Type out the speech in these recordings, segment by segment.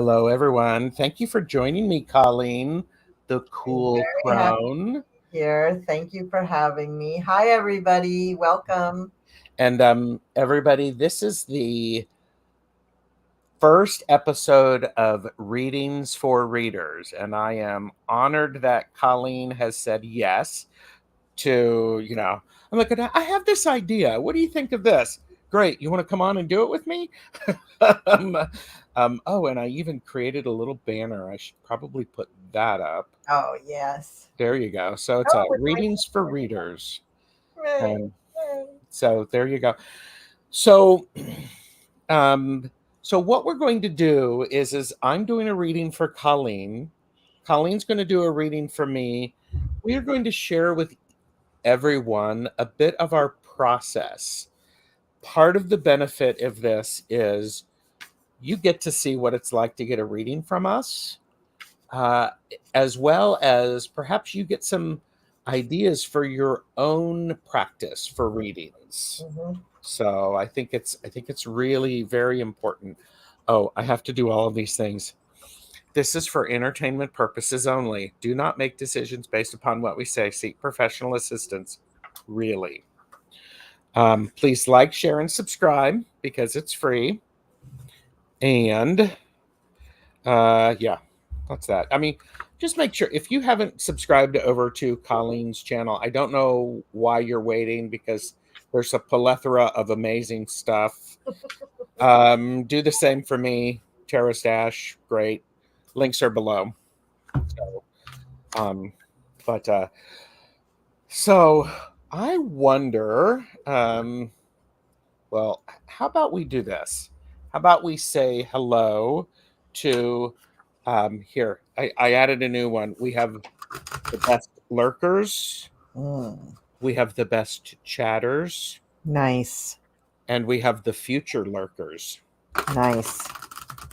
Hello, everyone. Thank you for joining me, Colleen, the I'm cool very happy crone. here. Thank you for having me. Hi, everybody. Welcome. And everybody, this is the first episode of Readings for Readers. And I am honored that Colleen has said yes to, I'm like, I have this idea. What do you think of this? Great. You want to come on and do it with me? um, oh, and I even created a little banner. I should probably put that up. Oh, yes. There you go. So it's Oh, with my readings for readers. Right. And so there you go. So um so what we're going to do is I'm doing a reading for Colleen. Colleen's going to do a reading for me. We are going to share with everyone a bit of our process. Part of the benefit of this is you get to see what it's like to get a reading from us, uh, as well as perhaps you get some ideas for your own practice for readings. Mhm. So I think it's really very important. Oh, I have to do all of these things. This is for entertainment purposes only. Do not make decisions based upon what we say. Seek professional assistance. Really. Please like, share, and subscribe because it's free. And yeah, that's that. I mean, just make sure if you haven't subscribed over to Colleen's channel, I don't know why you're waiting because there's a plethora of amazing stuff. Do the same for me. TarotStache, great. Links are below. So, um, but so I wonder. Well, how about we do this? How about we say hello to here? I added a new one. We have the best lurkers, Mm, we have the best chatters, nice. and we have the future lurkers. Nice.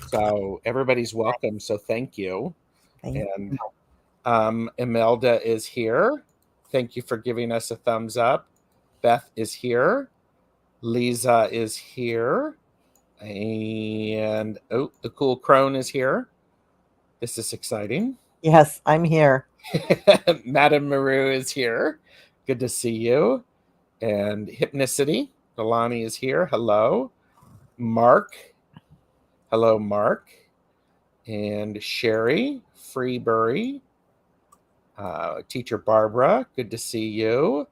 So everybody's welcome. So thank you. Thank And Imelda is here. Thank you for giving us a thumbs up. Beth is here. Lisa is here. And oh, the cool crone is here. This is exciting. Yes, I'm here. Madame Maru is here. Good to see you. And Hypnicity, Delani is here. Hello. Mark. Hello, Mark. And Sherry Freebury. Teacher Barbara, good to see you.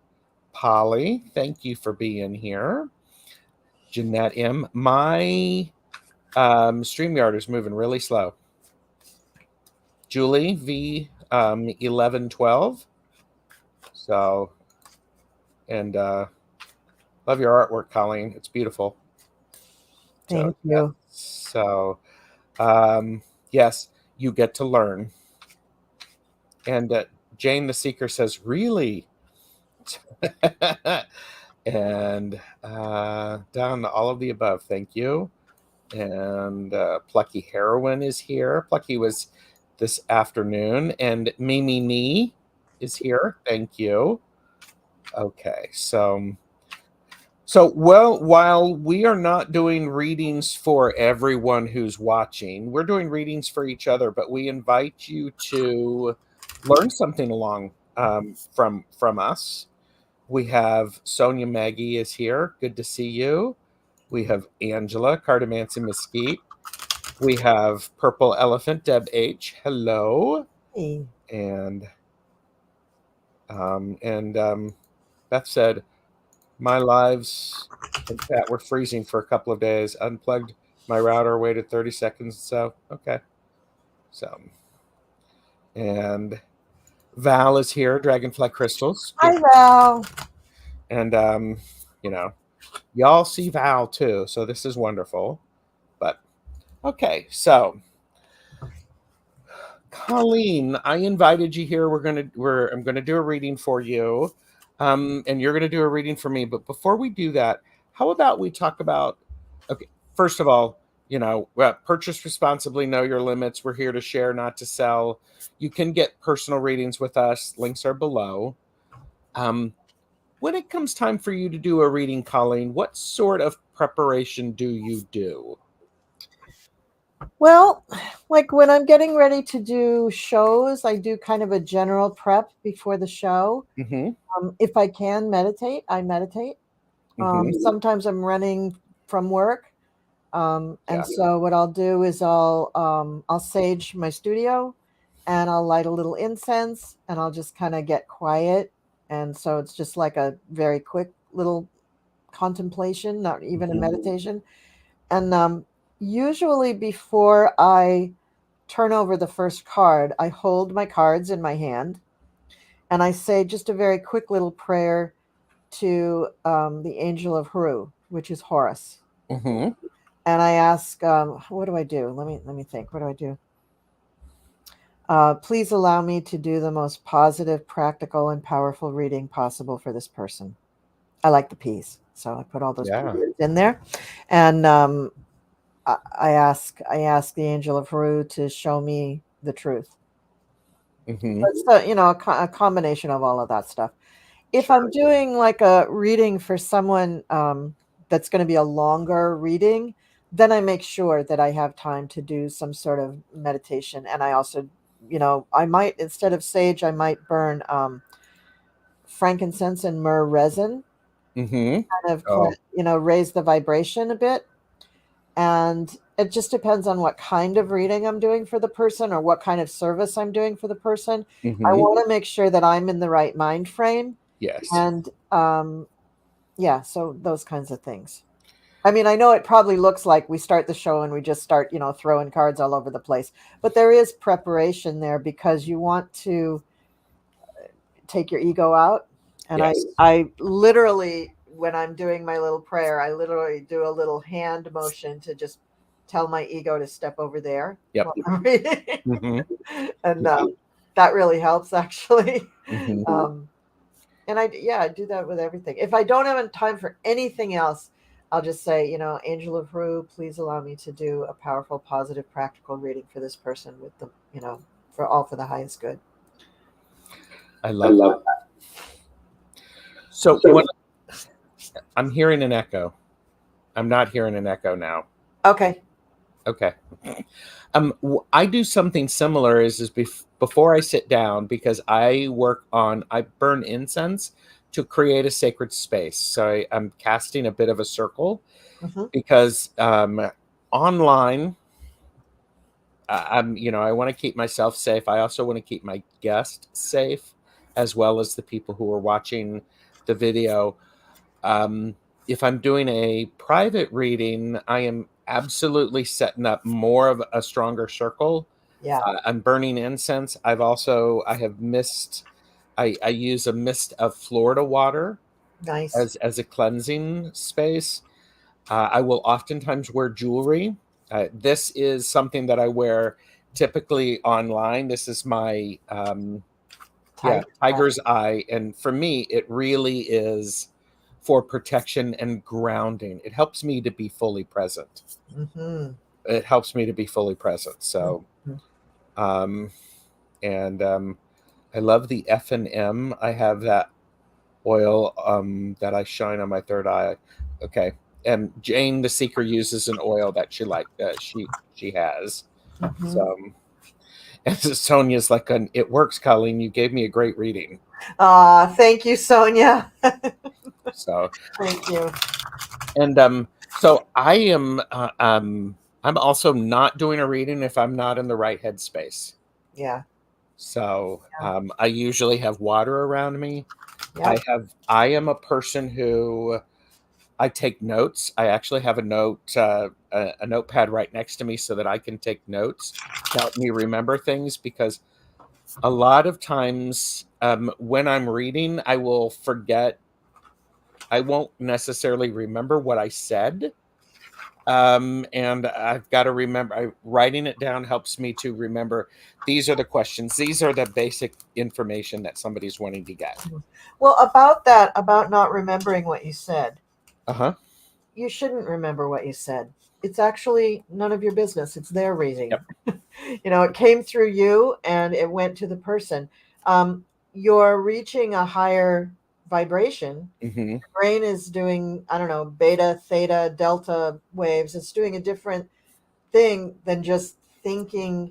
Polly, thank you for being here. Jeanette M. My StreamYard is moving really slow. Julie V 1112. So, and love your artwork, Colleen. It's beautiful. Thank Yeah. you. So, yes, you get to learn. And Jane the Seeker says, really? And down to all of the above. Thank you. And Plucky Heroine is here. Plucky was this afternoon. And Me is here. Thank you. Okay, so well, while we are not doing readings for everyone who's watching, we're doing readings for each other, but we invite you to learn something along from us. We have Sonia Maggie is here. Good to see you. We have Angela Cardamancy Mesquite. We have Purple Elephant Deb H. Hello. Hey. And Beth said, my lives in chat were freezing for a couple of days. Unplugged my router, waited 30 seconds. So, okay. So, and Val is here, Dragonfly Crystals. Hi, Val. And, y'all see Val too. So this is wonderful. But, okay. So, Colleen, I invited you here. I'm going to do a reading for you. And you're going to do a reading for me. But before we do that, how about we talk about, okay, first of all, purchase responsibly, know your limits. We're here to share, not to sell. You can get personal readings with us. Links are below. When it comes time for you to do a reading, Colleen, what sort of preparation do you do? Well, like when I'm getting ready to do shows, I do kind of a general prep before the show. Mm-hmm. If I can meditate, I meditate. Mm-hmm. Sometimes I'm running from work. And Yeah. so what I'll do is I'll sage my studio and I'll light a little incense and I'll just kind of get quiet. And so it's just like a very quick little contemplation, not even a Mm-hmm. meditation. And usually before I turn over the first card, I hold my cards in my hand and I say just a very quick little prayer to the angel of Haru, which is Horus. Mm-hmm. And I ask, what do I do? Let me think. What do I do? Please allow me to do the most positive, practical, and powerful reading possible for this person. I like the peas, so I put all those Yeah. peas in there, and I ask the angel of Haru to show me the truth. Mm-hmm. It's a combination of all of that stuff. If Sure. I'm doing like a reading for someone that's going to be a longer reading, then I make sure that I have time to do some sort of meditation. And I also, I might, instead of sage, I might burn frankincense and myrrh resin, Mm-hmm. kind of Oh. raise the vibration a bit. And it just depends on what kind of reading I'm doing for the person or what kind of service I'm doing for the person. I Mm-hmm. want to make sure that I'm in the right mind frame. Yes. And yeah, so those kinds of things. I mean, I know it probably looks like we start the show and we just start, throwing cards all over the place, but there is preparation there because you want to take your ego out. And I, Yes. I literally, when I'm doing my little prayer, I literally do a little hand motion to just tell my ego to step over there Yep. while I'm reading. Mm-hmm. And that really helps actually. Mm-hmm. Um, and I do that with everything. If I don't have time for anything else, I'll just say, Angel of Ru, please allow me to do a powerful, positive, practical reading for this person with the, for the highest good. I I love that. love So what that. I'm hearing an echo. I'm not hearing an echo now. Okay. Okay. I do something similar before I sit down because I burn incense to create a sacred space. So I'm casting a bit of a circle Hmm. because online, I want to keep myself safe. I also want to keep my guest safe as well as the people who are watching the video. Um, if I'm doing a private reading, I am absolutely setting up more of a stronger circle. Yeah. I'm burning incense. I have mist. I use a mist of Florida water Nice. as a cleansing space. I will oftentimes wear jewelry. This is something that I wear typically online. This is my yeah, Tiger. tiger's eye. And for me, it really is for protection and grounding. It helps me to be fully present. Mm-hmm. It helps me to be fully present. So, Mm-hmm. um, and I love the F&M. I have that oil that I shine on my third eye. Okay. And Jane the Seeker uses an oil that she has. Mm-hmm. So, and Sonia's like, it works, Colleen. You gave me a great reading. Thank you, Sonia. So, Thank you. and so I'm also not doing a reading if I'm not in the right headspace. Yeah. So Yeah. I usually have water around me. Yep. I am a person who I take notes. I actually have a notepad right next to me so that I can take notes to help me remember things because a lot of times when I'm reading, I will forget. I won't necessarily remember what I said. And I've got to remember, writing it down helps me to remember these are the questions, these are the basic information that somebody's wanting to get. Well, about that, about not remembering what you said, Uh-huh. you shouldn't remember what you said. It's actually none of your business. It's their reading. Yep. It came through you and it went to the person. You're reaching a higher vibration. Mm-hmm. Your brain is doing, I don't know, beta, theta, delta waves. It's doing a different thing than just thinking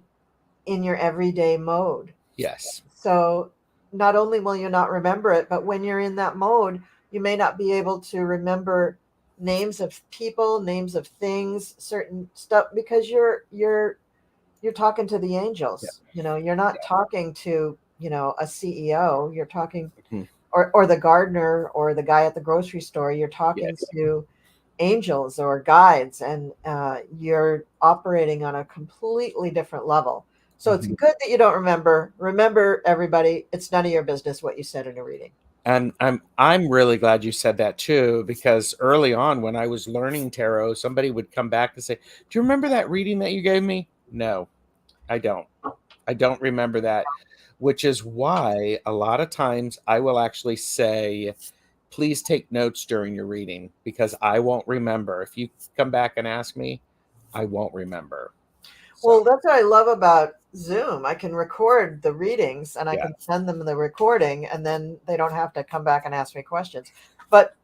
in your everyday mode. Yes. So not only will you not remember it, but when you're in that mode, you may not be able to remember names of people, names of things, certain stuff, because you're talking to the Yeah. angels. You're not talking to, a CEO. You're talking, Mhm. or the gardener or the guy at the grocery store. You're talking Yes. to angels or guides, and you're operating on a completely different level. So it's Mhm. good that you don't remember. Remember, everybody, it's none of your business what you said in a reading. And I'm really glad you said that too, because early on when I was learning tarot, somebody would come back and say, "Do you remember that reading that you gave me?" No, I don't. I don't remember that, which is why a lot of times I will actually say, "Please take notes during your reading because I won't remember. If you come back and ask me, I won't remember." So, Well, that's what I love about Zoom. I can record the readings and I yeah. can send them the recording, and then they don't have to come back and ask me questions. But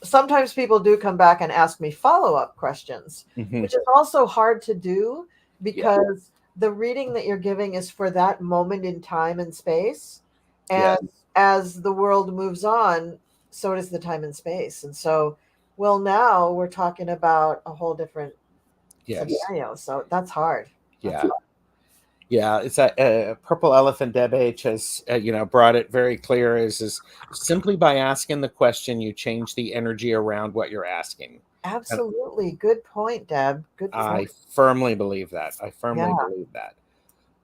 sometimes people do come back and ask me follow-up questions, Mhm. which is also hard to do Yeah. because the reading that you're giving is for that moment in time and space. Yes. And as the world moves on, so does the time and space. And so, well, now we're talking about a whole different Yes. scenario. So that's hard. That's Yeah. Yeah, it's a Purple Elephant Deb H has brought it very clear is simply by asking the question you change the energy around what you're asking. And absolutely good point, Deb. Good I point. firmly believe that. I Yeah. firmly believe that.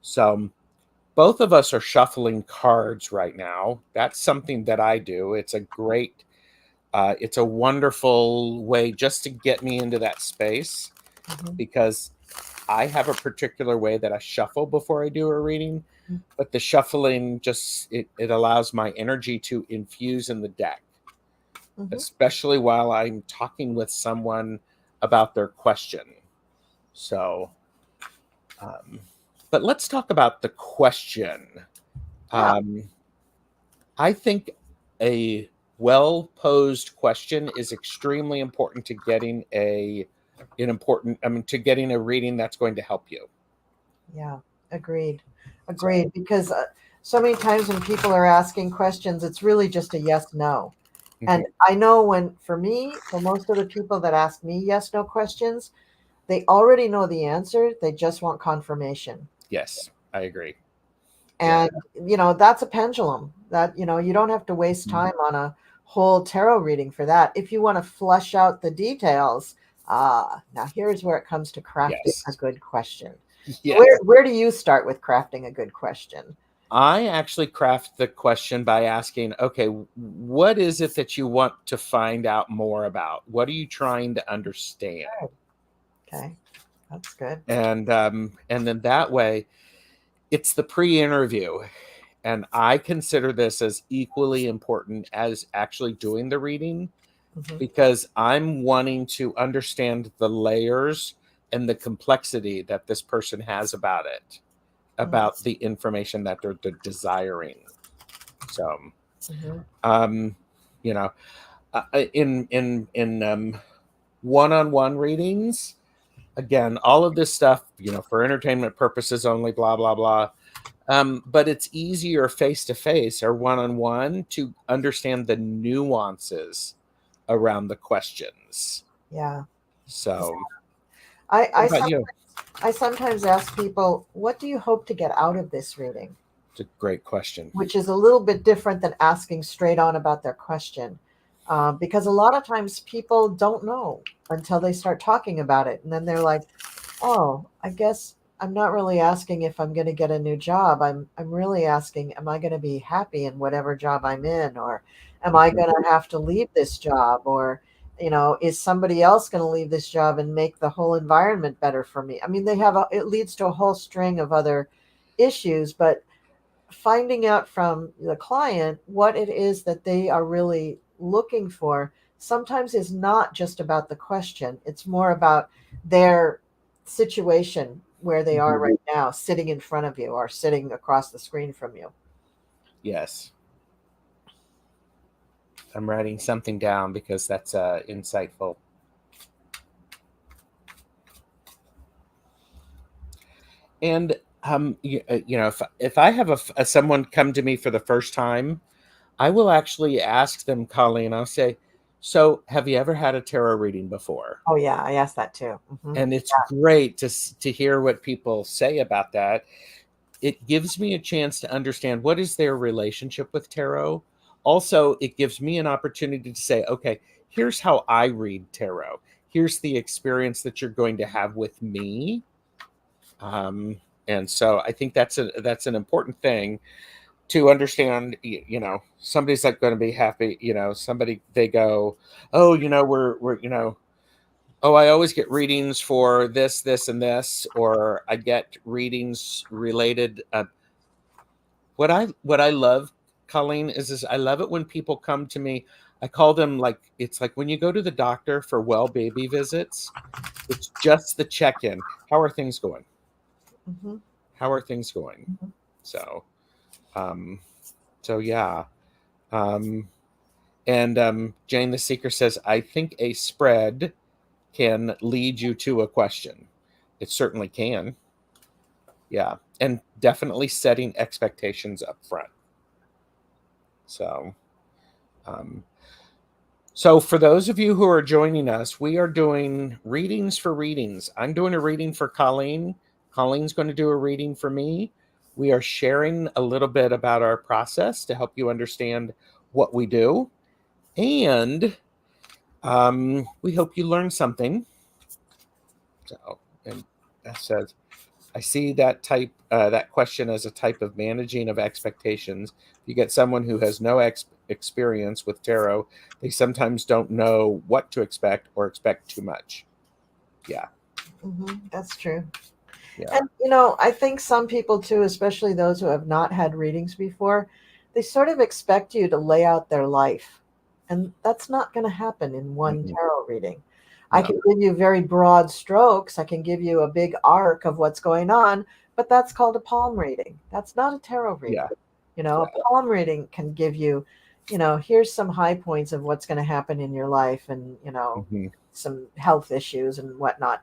So both of us are shuffling cards right now. That's something that I do. It's a great it's a wonderful way just to get me into that space Mhm. because I have a particular way that I shuffle before I do a reading, but the shuffling just it allows my energy to infuse in the deck, Mhm. especially while I'm talking with someone about their question. So, um, but let's talk about the question. Yeah. Um, I think a well posed question is extremely important to getting to getting a reading that's going to help you. Yeah, agreed. So, Agreed. Because so many times when people are asking questions, it's really just a yes, no. mhm, And I know when, for me, for most of the people that ask me yes, no questions, they already know the answer. They just want confirmation. yes, I agree. Yeah. And, that's a pendulum that, you don't have to waste Mhm. time on a whole tarot reading for that. If you want to flush out the details, now here's where it comes to crafting a Yes. good question. Where Yes. where do you start with crafting a good question? I actually craft the question by asking, okay, what is it that you want to find out more about? What are you trying to understand? Okay, that's good. And then that way, it's the pre-interview. And I consider this as equally important as actually doing the reading Mhm. because I'm wanting to understand the layers and the complexity that this person has about it, Mhm. about the information that they're desiring. So, Mhm. um, you know, in one-on-one readings, again, all of this stuff, for entertainment purposes only, blah blah blah. But it's easier face to face or one on one to understand the nuances around the questions. Yeah. So, I what I, about some, you? I sometimes ask people, what do you hope to get out of this reading? It's a great question. Which is a little bit different than asking straight on about their question. Because a lot of times people don't know until they start talking about it. And then they're like, oh, I guess I'm not really asking if I'm going to get a new job. I'm really asking, am I going to be happy in whatever job I'm in, or am I Mhm. going to have to leave this job, or is somebody else going to leave this job and make the whole environment better for me? I mean, it leads to a whole string of other issues, but finding out from the client what it is that they are really looking for sometimes is not just about the question. It's more about their situation where they are Mhm. right now, sitting in front of you or sitting across the screen from you. Yes, I'm writing something down because that's insightful. And you know, if I have someone come to me for the first time, I will actually ask them, Colleen. I'll say, "So, have you ever had a tarot reading before?" Oh yeah, I asked that too. Hmm. And it's great to hear what people say about that. It gives me a chance to understand what is their relationship with tarot. Also, it gives me an opportunity to say, okay, here's how I read tarot. Here's the experience that you're going to have with me. And so I think that's an important thing to understand. You know, somebody's like going to be happy. You know, somebody they go, oh, you know, we're you know, oh, I always get readings for this, this, and this, or I get readings related. What I love, Colleen, is I love it when people come to me. I call them like it's like when you go to the doctor for well baby visits. It's just the check in. How are things going? Hmm. How are things going? So, um, so yeah. Um, and Jane the Seeker says, I think a spread can lead you to a question. It certainly can. Yeah. And definitely setting expectations up front. So, um, so for those of you who are joining us, we are doing readings for readings. I'm doing a reading for Colleen. Colleen's going to do a reading for me. We are sharing a little bit about our process to help you understand what we do. And we hope you learn something. So, and that says, I see that question as a type of managing of expectations. If you get someone who has no experience with tarot, they sometimes don't know what to expect or expect too much. Yeah, Hmm. That's true. yeah, And I think some people too, especially those who have not had readings before, they sort of expect you to lay out their life. And that's not going to happen in one mhm, tarot reading. I no, can give you very broad strokes. I can give you a big arc of what's going on, but that's called a palm reading. That's not a tarot reading. yeah, A yeah, palm reading can give you, here's some high points of what's going to happen in your life and, hmm, some health issues and whatnot.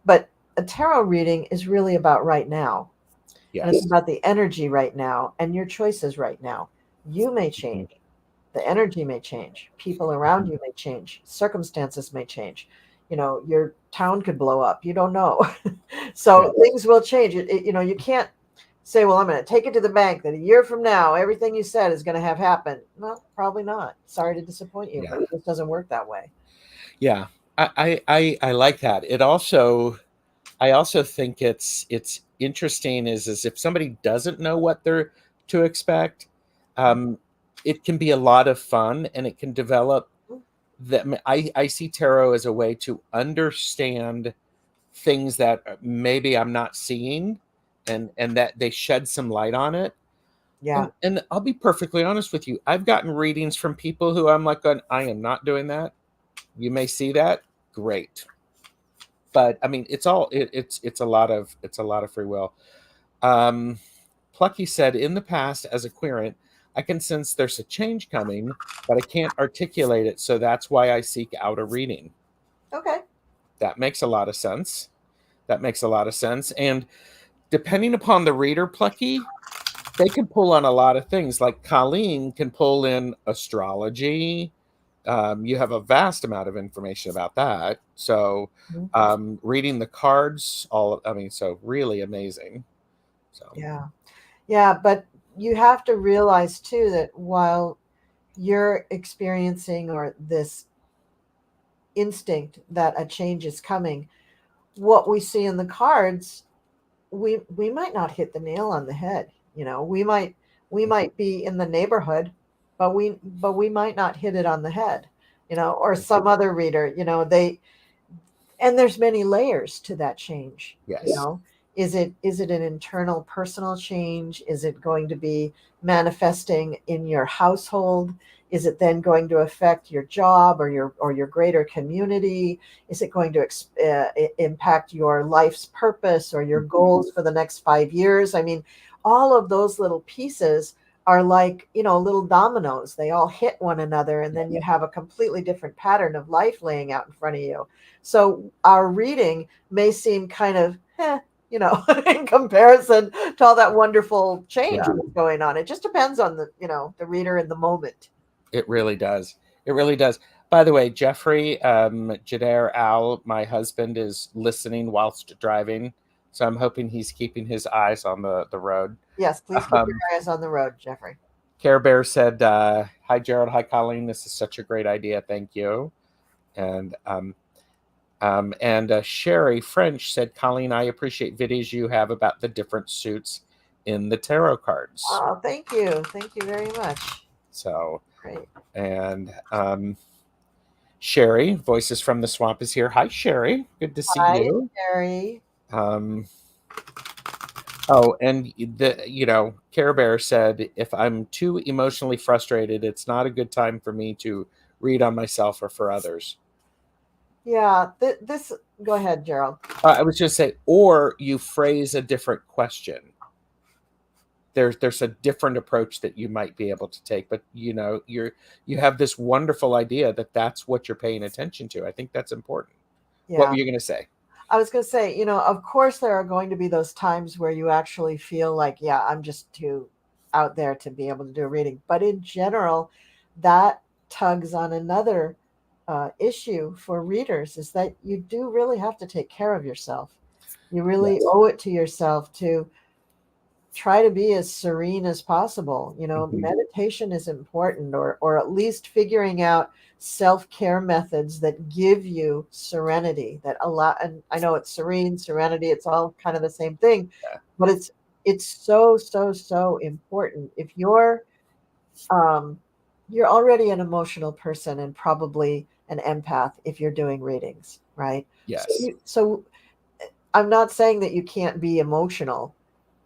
But a tarot reading is really about right now. And it's yes, about the energy right now and your choices right now. You may mhm, change. The energy may change. People around you may change. Circumstances may change. Your town could blow up. You don't know. yeah, So things will change. You can't say, well, I'm going to take it to the bank that a year from now, everything you said is going to have happened. Well, probably not. Sorry to disappoint you, yeah, but it just doesn't work that way. yeah. I like that. I also think it's interesting is if somebody doesn't know what they're to expect, um, it can be a lot of fun and it can develop that. I see tarot as a way to understand things that maybe I'm not seeing, and that they shed some light on it. Yeah. And I'll be perfectly honest with you. I've gotten readings from people who I'm like, going, I am not doing that. You may see that. Great. But I mean, it's a lot of free will. Um, Plucky said, in the past, as a querent, I can sense there's a change coming, but I can't articulate it, so that's why I seek out a reading. Okay. That makes a lot of sense. That makes a lot of sense. And depending upon the reader, Plucky, they can pull on a lot of things. Like Colleen can pull in astrology. You have a vast amount of information about that. So, Mhm. reading the cards, I mean, so really amazing. So, Yeah. Yeah. But you have to realize too that while you're experiencing or this instinct that a change is coming, what we see in the cards, we might not hit the nail on the head. We might be in the neighborhood, but we might not hit it on the head. Or some other reader, and there's many layers to that change. yes. Is it an internal personal change? Is it going to be manifesting in your household? Is it then going to affect your job or your greater community? Is it going to impact your life's purpose or your goals for the next 5 years? I mean, all of those little pieces are like, little dominoes. They all hit one another, and then you have a completely different pattern of life laying out in front of you. So our reading may seem kind of in comparison to all that wonderful change Yeah. that's going on. It just depends on the reader in the moment. It really does. It really does. By the way, Jeffrey, Jader Al, my husband, is listening whilst driving. So I'm hoping he's keeping his eyes on the road. Yes, please keep your Um, eyes on the road, Jeffrey. Care Bear said, "Hi, Gerald. Hi, Colleen. This is such a great idea. Thank you." And Sherry French said, "Colleen, I appreciate videos you have about the different suits in the tarot cards." Oh, thank you. Thank you very much. So, Great. and Sherry, Voices from the Swamp, is here. Hi, Sherry. Good to see Hi, you. Sherry. Um, and Care Bear said, if I'm too emotionally frustrated, it's not a good time for me to read on myself or for others. Yeah, this. Go ahead, Gerald. I was just say, or you phrase a different question. There's a different approach that you might be able to take, but you have this wonderful idea that that's what you're paying attention to. I think that's important. What Yeah. were you going to say? I was going to say, of course, there are going to be those times where you actually feel like, yeah, I'm just too out there to be able to do a reading. But in general, that tugs on another issue for readers is that you do really have to take care of yourself. You really Yes. owe it to yourself to try to be as serene as possible. Mhm. Meditation is important, or at least figuring out self-care methods that give you serenity, that allow, and I know it's serenity, it's all kind of the same thing, Yeah. but it's so, so, so important. If you're already an emotional person and probably an empath if you're doing readings, right? So Yes. I'm not saying that you can't be emotional.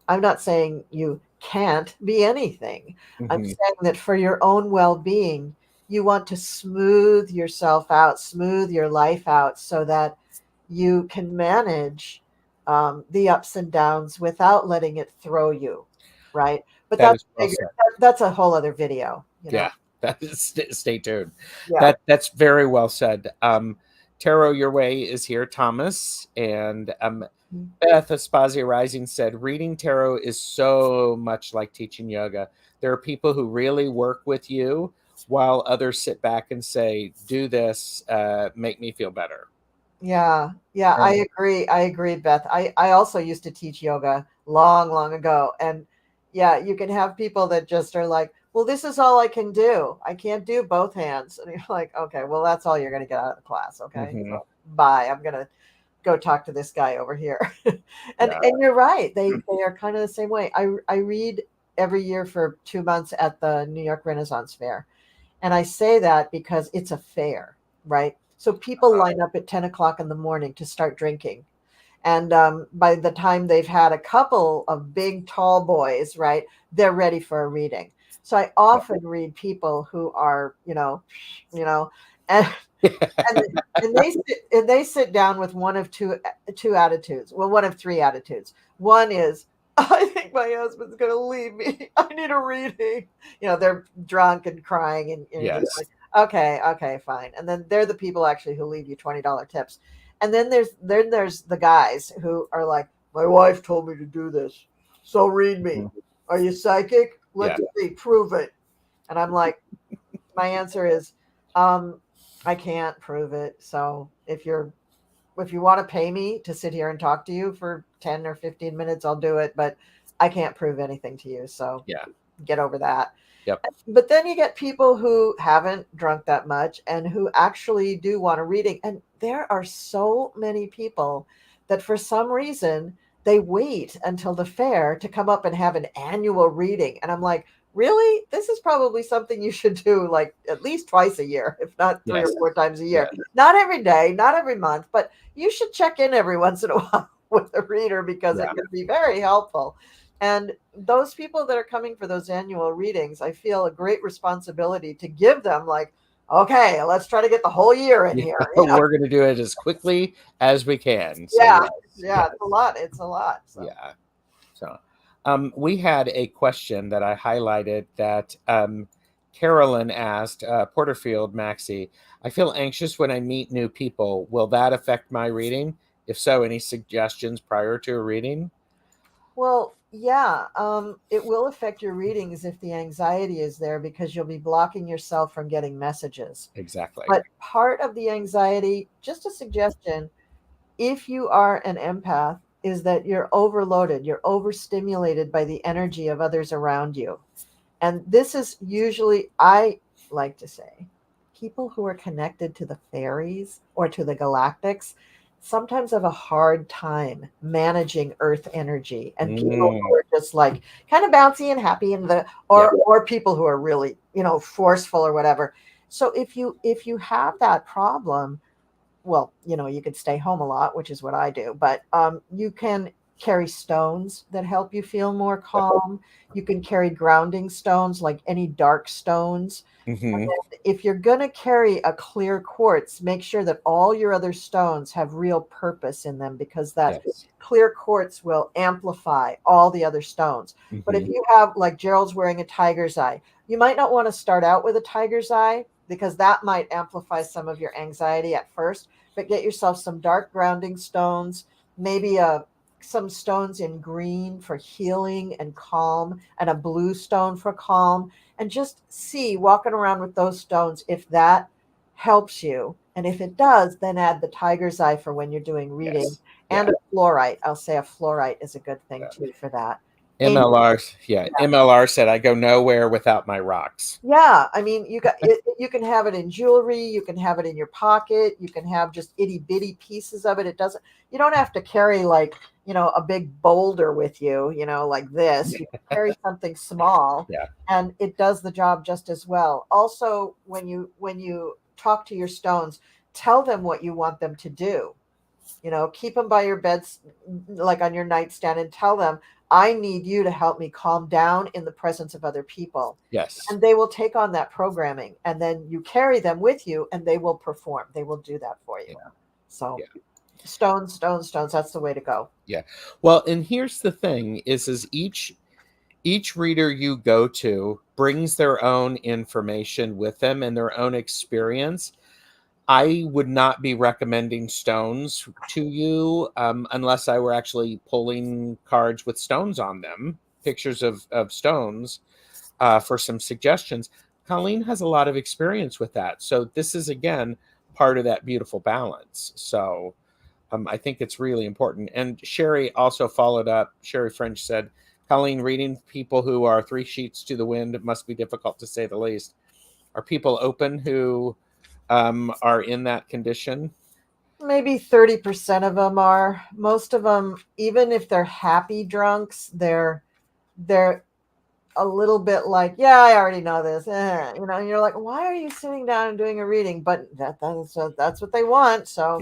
I'm not saying you can't be anything. I'm Hmm. saying that for your own well being, you want to smooth yourself out, smooth your life out so that you can manage the ups and downs without letting it throw you. Right. But That that's is well bigger. said. That's a whole other video. Yeah, that is, stay tuned. Yeah. That's very well said. Tarot Your Way is here, Thomas, and Beth Aspasia Rising said, reading tarot is so much like teaching yoga. There are people who really work with you, while others sit back and say, "Do this, make me feel better." Yeah, yeah, I And agree. I agree, Beth. I also used to teach yoga long, long ago. And yeah, you can have people that just are like, well, this is all I can do. I can't do both hands. And you're like, okay, well, that's all you're going to get out of the class. Okay. mhm, So bye. I'm going to go talk to this guy over here. and yeah, and you're right. They are kind of the same way. I read every year for 2 months at the New York Renaissance Fair. And I say that because it's a fair, right? So people line up at 10 o'clock in the morning to start drinking. And by the time they've had a couple of big, tall boys, right, they're ready for a reading. So I yeah. often read people who are, and and they sit down with one of two attitudes. Well, one of three attitudes. One is, I think my husband's going to leave me. I need a reading. They're drunk and crying, and you're just Yes. like, okay, okay, fine. And then they're the people actually who leave you $20 tips. And then there's the guys who are like, my wife told me to do this, so read me. Mhm. Are you psychic? Yeah. Let's see, prove it. And I'm like, my answer is, um, I can't prove it. So if you want to pay me to sit here and talk to you for 10 or 15 minutes, I'll do it, but I can't prove anything to you. So Yeah. get over that. Yep. But then you get people who haven't drunk that much and who actually do want a reading. And there are so many people that for some reason they wait until the fair to come up and have an annual reading. And I'm like, really? This is probably something you should do like at least twice a year, if not three or Yes. four times a Yeah. year. Not every day, not every month, but you should check in every once in a while with a reader because it Yeah. can be very helpful. And those people that are coming for those annual readings, I feel a great responsibility to give them like, okay, let's try to get the whole year in Yeah. here. We're going to do it as quickly as we can. So Yeah, yes. yeah, Yes. it's a lot. It's a lot. So Yeah. So, we had a question that I highlighted that Carolyn asked, Porterfield Maxie. I feel anxious when I meet new people. Will that affect my reading? If so, any suggestions prior to a reading? Well, yeah, it will affect your readings if the anxiety is there because you'll be blocking yourself from getting messages. Exactly. But part of the anxiety, just a suggestion, if you are an empath, is that you're overloaded, you're overstimulated by the energy of others around you. And this is usually, I like to say, people who are connected to the fairies or to the galactics sometimes have a hard time managing earth energy, and people Mm, who are just like kind of bouncy and happy in the yeah. or people who are really, forceful or whatever. So if you have that problem, well, you could stay home a lot, which is what I do, but you can carry stones that help you feel more Yeah. calm. You can carry grounding stones, like any dark stones. And Hmm. then if you're going to carry a clear quartz, make sure that all your other stones have real purpose in them, because that Yes. clear quartz will amplify all the other stones. But if Hmm. you have, like Gerald's wearing a tiger's eye, you might not want to start out with a tiger's eye because that might amplify some of your anxiety at first. But get yourself some dark grounding stones, maybe some stones in green for healing and calm, and a blue stone for calm, and just see, walking around with those stones, if that helps you. And if it does, then add the tiger's eye for when you're doing reading, Yes. Yeah. and a fluorite. I'll say a fluorite is a good thing Yeah. too for that. Angel, MLR. Yeah. MLR said, I go nowhere without my rocks. yeah, I mean, you got it, you can have it in jewelry, you can have it in your pocket, you can have just itty bitty pieces of it. It doesn't, you don't have to carry like, a big boulder with you, like this. You can carry something small, Yeah. and it does the job just as well. Also, when you talk to your stones, tell them what you want them to do. Keep them by your beds, like on your nightstand, and tell them, I need you to help me calm down in the presence of other people. Yes. And they will take on that programming, and then you carry them with you, and they will perform. They will do that for you. Yeah. So Yeah. stones, stones, stones, that's the way to go. Yeah. Well, and here's the thing is each reader you go to brings their own information with them and their own experience. I would not be recommending stones to you unless I were actually pulling cards with stones on them, pictures of stones, for some suggestions. Colleen has a lot of experience with that. So this is, again, part of that beautiful balance. So I think it's really important. And Sherry also followed up. Sherry French said, Colleen, reading people who are three sheets to the wind must be difficult to say the least. Are people open who are in that condition? Maybe 30% of them are. Most of them, even if they're happy drunks, they're a little bit like, yeah, I already know this. And you're like, why are you sitting down and doing a reading? But that's what they want. So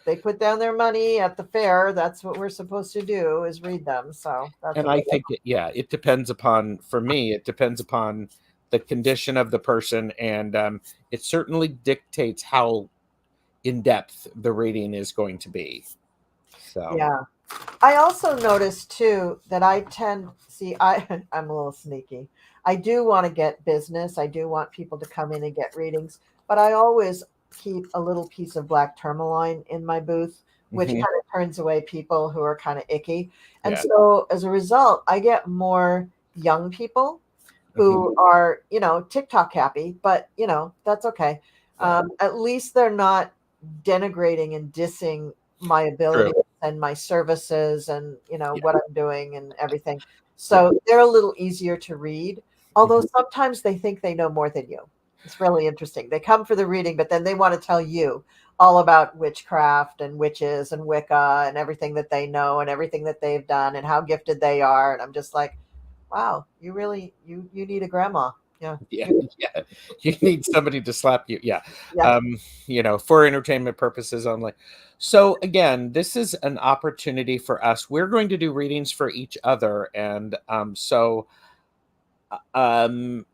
they put down their money at the fair. That's what we're supposed to do, is read them. So that's And what I they think, it depends upon, for me, it depends upon the condition of the person. And it certainly dictates how in depth the reading is going to be. So, Yeah. I also noticed too that I tend, see, I'm a little sneaky. I do want to get business. I do want people to come in and get readings, but I always keep a little piece of black tourmaline in my booth, which kind mhm, of turns away people who are kind of icky. And yeah. so as a result, I get more young people Mhm, who are, TikTok happy, but that's okay. yeah. At least they're not denigrating and dissing my True. abilities and my services, and Yeah. what I'm doing and everything. Yeah. So they're a little easier to read, although Mhm, sometimes they think they know more than you. It's really interesting. They come for the reading, but then they want to tell you all about witchcraft and witches and Wicca and everything that they know and everything that they've done and how gifted they are. And I'm just like, wow, you really, you need a grandma. Yeah. yeah. Yeah. You need somebody to slap you. Yeah. Yeah. Um, for entertainment purposes only. So again, this is an opportunity for us. We're going to do readings for each other. And so because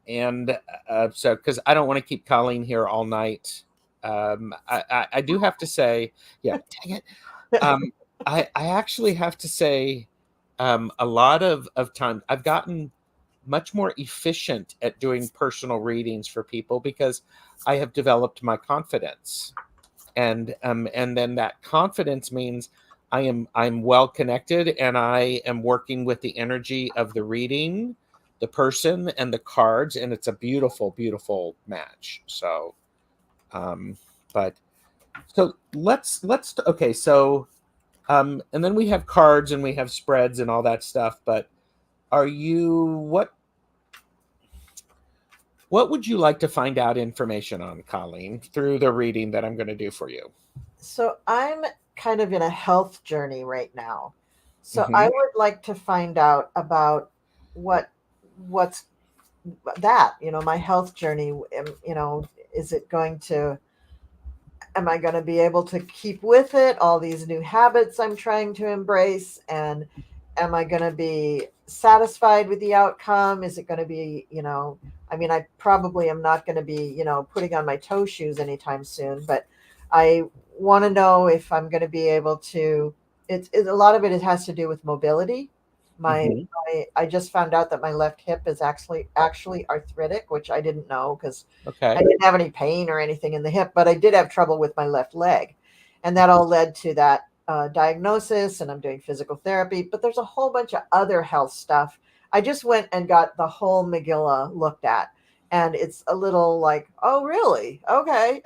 I don't want to keep Colleen here all night. I do have to say, yeah, dang it. Um, I actually have to say, a lot of time I've gotten much more efficient at doing personal readings for people because I have developed my confidence. and then that confidence means I'm well connected, and I am working with the energy of the reading, the person, and the cards, and it's a beautiful, beautiful match. So, um, but so let's okay. So, and then we have cards and we have spreads and all that stuff. But are you what would you like to find out information on, Colleen, through the reading that I'm going to do for you? So I'm kind of in a health journey right now. So I Hmm. would like to find out about what what's that, my health journey. Is it going to am I going to be able to keep with it, all these new habits I'm trying to embrace? And am I going to be satisfied with the outcome? Is it going to be, I mean, I probably am not going to be, putting on my toe shoes anytime soon, but I want to know if I'm going to be able to. A lot of it has to do with mobility. Hmm. I just found out that my left hip is actually arthritic, which I didn't know because I Okay. didn't have any pain or anything in the hip, but I did have trouble with my left leg. And that all led to that diagnosis. And I'm doing physical therapy, but there's a whole bunch of other health stuff. I just went and got the whole Megillah looked at. And it's a little like, oh, really? Okay.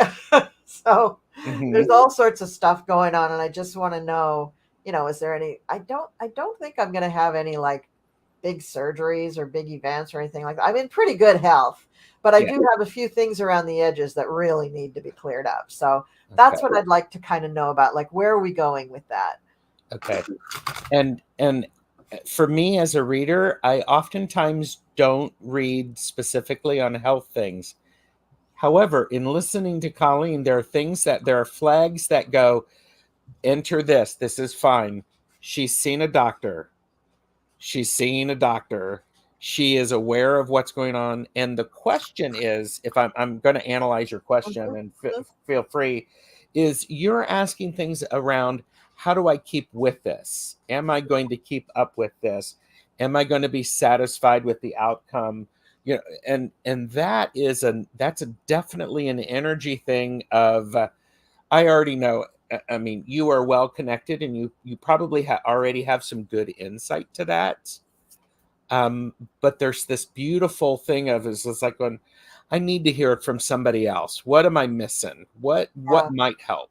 So Hmm. there's all sorts of stuff going on. And I just want to know, is there any, I don't think I'm going to have any like big surgeries or big events or anything like that. I'm in pretty good health, but I Yeah. do have a few things around the edges that really need to be cleared up. So Okay. that's what I'd like to kind of know about. Like, where are we going with that? Okay. And for me as a reader, I oftentimes don't read specifically on health things. However, in listening to Colleen, there are flags that go, enter this. This is fine. She's seen a doctor. She's seeing a doctor. She is aware of what's going on. And the question is, if I'm going to analyze your question, Mhm, and mhm. feel free, is you're asking things around, how do I keep with this? Am I going to keep up with this? Am I going to be satisfied with the outcome? And that's a definitely an energy thing of, I already know. I mean, you are well connected, and you probably already have some good insight to that. Um, but there's this beautiful thing of, is it's like when I need to hear it from somebody else. What am I missing? What Yeah. might help?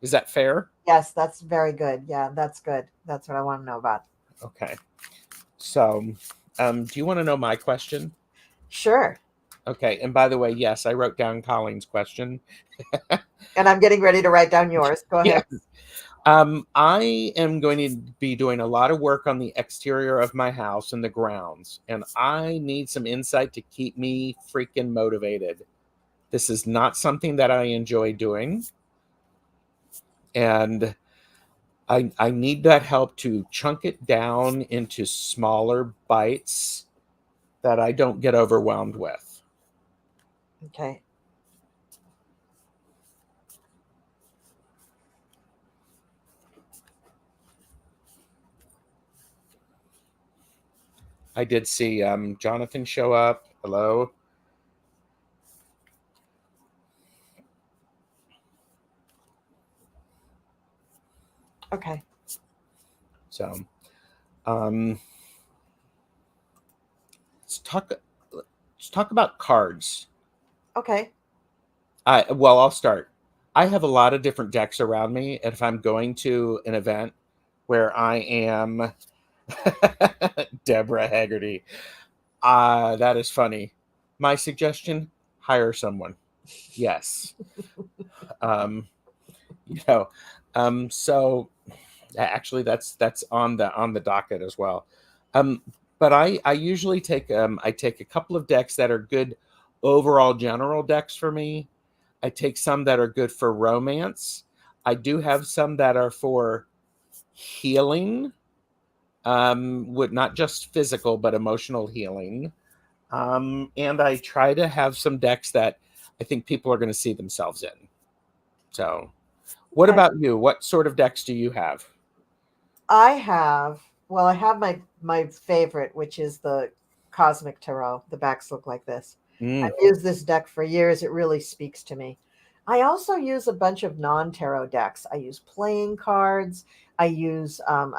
Is that fair? Yes, that's very good. Yeah, that's good. That's what I want to know about. Okay. So, do you want to know my question? Sure. Okay. And by the way, yes, I wrote down Colleen's question. And I'm getting ready to write down yours. Go Yeah. ahead. I am going to be doing a lot of work on the exterior of my house and the grounds, and I need some insight to keep me freaking motivated. This is not something that I enjoy doing, and I need that help to chunk it down into smaller bites that I don't get overwhelmed with. Okay. I did see Jonathan show up. Hello. Okay. So um, let's talk. Let's talk about cards. Okay. I'll start. I have a lot of different decks around me, and if I'm going to an event where I am Deborah Haggerty, that is funny. My suggestion: hire someone. Yes. Um, you know, so actually, that's on the docket as well. Um, but I usually take a couple of decks that are good overall general decks for me. I take some that are good for romance. I do have some that are for healing, with not just physical but emotional healing. And I try to have some decks that I think people are going to see themselves in. So, what Okay. about you? What sort of decks do you have? I have my favorite, which is the Cosmic Tarot. The backs look like this. Mm, I've used this deck for years. It really speaks to me. I also use a bunch of non-tarot decks. I use playing cards. I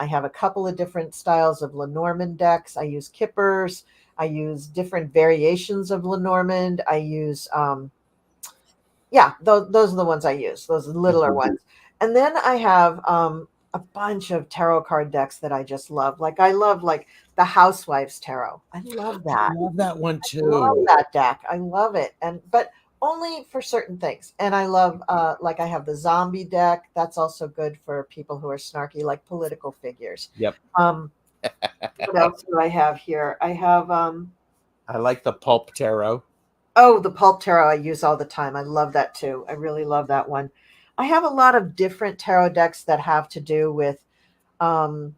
have a couple of different styles of Lenormand decks. I use kippers. I use different variations of Lenormand. I use, yeah, those are the ones I use, those littler Mhm. ones. And then I have a bunch of tarot card decks that I just love. Like I love like the Housewives Tarot. I love I that. love that one Love too. that deck. I love it. And but only for certain things. And I love like I have the zombie deck. That's also good for people who are snarky, like political figures. Yep. Um, what else do I have here? I have I like the pulp tarot. oh, the pulp tarot I use all the time. I love that too. I really love that one. I have a lot of different tarot decks that have to do with um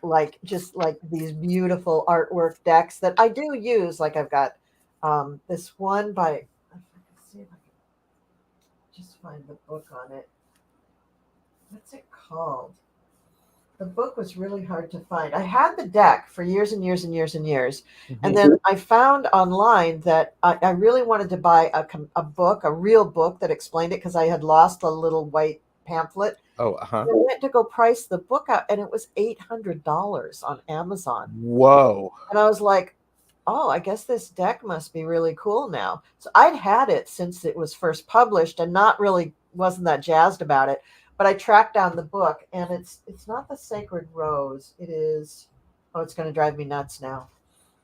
like just like these beautiful artwork decks that I do use. Like I've got this one by, if I can see if I can just find the book on it. What's it called? The book was really hard to find. I had the deck for years and years and years and years. And Mhm. then I found online that I really wanted to buy a book, a real book that explained it because I had lost the little white pamphlet. Oh, uh-huh. I went to go price the book out and it was $800 on Amazon. Whoa. And I was like, oh, I guess this deck must be really cool now. So I'd had it since it was first published and not really wasn't that jazzed about it. But I tracked down the book and it's not the Sacred Rose. It is, oh, it's going to drive me nuts now.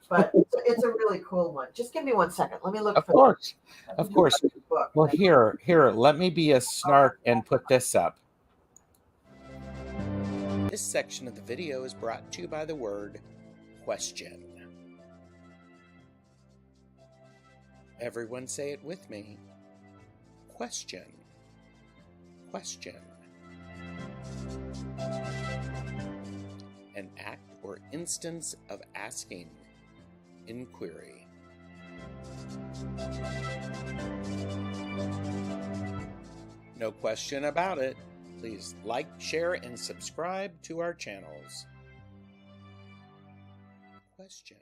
But it's a really cool one. Just give me 1 second. Let me look Of for course. let Of me look course. for the book. Well, here, let me be a snark and put this up. This section of the video is brought to you by the word question. Everyone say it with me. Question. Question. An act or instance of asking. Inquiry. No question about it. Please like, share, and subscribe to our channels. Question.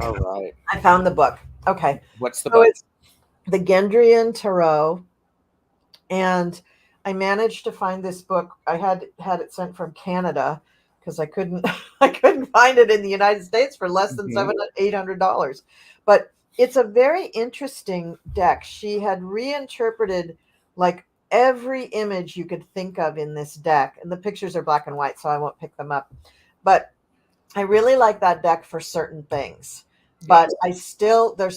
All right. I found the book. Okay. What's the So book? it's the Gendrian Tarot. And I managed to find this book. I had it sent from Canada because I couldn't I couldn't find it in the United States for less than $700-800. But it's a very interesting deck. She had reinterpreted like every image you could think of in this deck, and the pictures are black and white, so I won't pick them up. But I really like that deck for certain things. But there's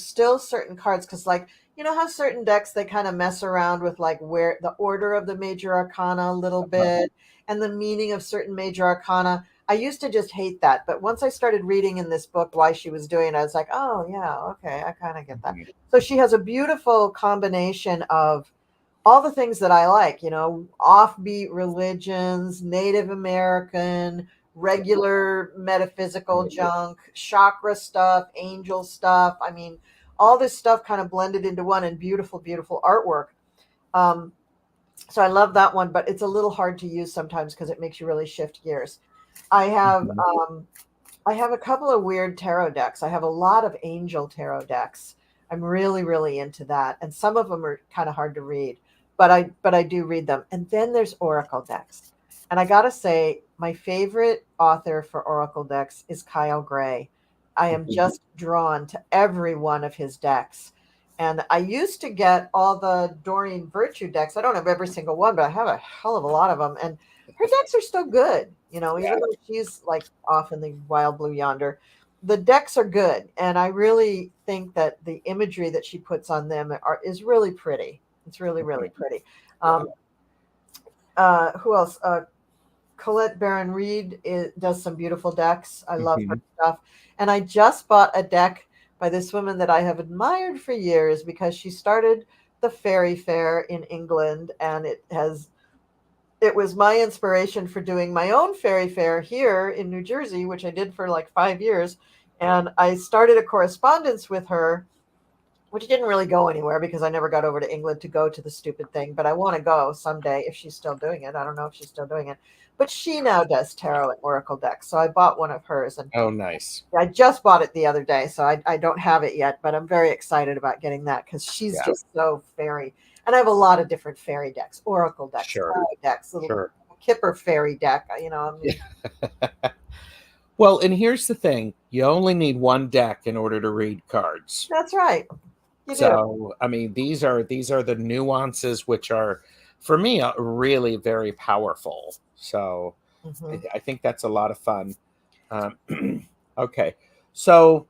still certain cards because like you know how certain decks they kind of mess around with like where the order of the major arcana a little bit and the meaning of certain major arcana. I used to just hate that, but once I started reading in this book why she was doing it, I was like, oh yeah, okay, I kind of get that. So she has a beautiful combination of all the things that I like, you know, offbeat religions, Native American, regular metaphysical junk, chakra stuff, angel stuff. I mean, all this stuff kind of blended into one and beautiful, beautiful artwork. Um, so I love that one, but it's a little hard to use sometimes because it makes you really shift gears. I have I have a couple of weird tarot decks. I have a lot of angel tarot decks. I'm really, really into that. And some of them are kind of hard to read, but I do read them. And then there's oracle decks. And I gotta say, my favorite author for oracle decks is Kyle Gray. I am just drawn to every one of his decks. And I used to get all the Doreen Virtue decks. I don't have every single one, but I have a hell of a lot of them. And her decks are still good, you know, even though she's like off in the wild blue yonder. The decks are good, and I really think that the imagery that she puts on them is really pretty. It's really, really pretty. Um, who else? Colette Baron Reed does some beautiful decks. I love her stuff. And I just bought a deck by this woman that I have admired for years because she started the Fairy Fair in England, and it was my inspiration for doing my own fairy fair here in New Jersey, which I did for like 5 years. And I started a correspondence with her, which didn't really go anywhere because I never got over to England to go to the stupid thing. But I want to go someday if she's still doing it. I don't know if she's still doing it. But she now does tarot and oracle decks, so I bought one of hers, and Oh, nice. I just bought it the other day, so I don't have it yet, but I'm very excited about getting that because she's Yeah, just so fairy. And I have a lot of different fairy decks, oracle decks, sure, tarot decks, little sure. Kipper fairy deck. I mean, Well, and here's the thing: you only need one deck in order to read cards. that's right. You do. So, I mean, these are the nuances which are, for me, really very powerful. So, Hmm. I think that's a lot of fun. Um, okay, so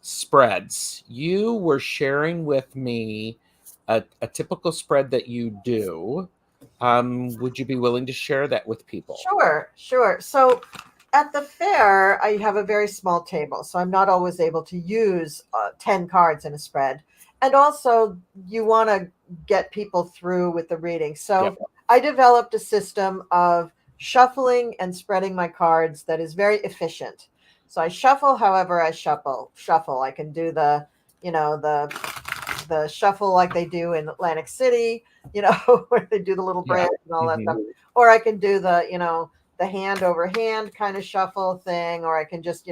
spreads. You were sharing with me a typical spread that you do. Would you be willing to share that with people? Sure, sure. So at the fair, I have a very small table, so I'm not always able to use 10 cards in a spread. And also, you want to get people through with the reading. So Yep. I developed a system of shuffling and spreading my cards that is very efficient. So I shuffle however I shuffle. I can do the shuffle like they do in Atlantic City, where they do the little Yeah. branch and all that Hmm. stuff. Or I can do the hand over hand kind of shuffle thing, or I can just,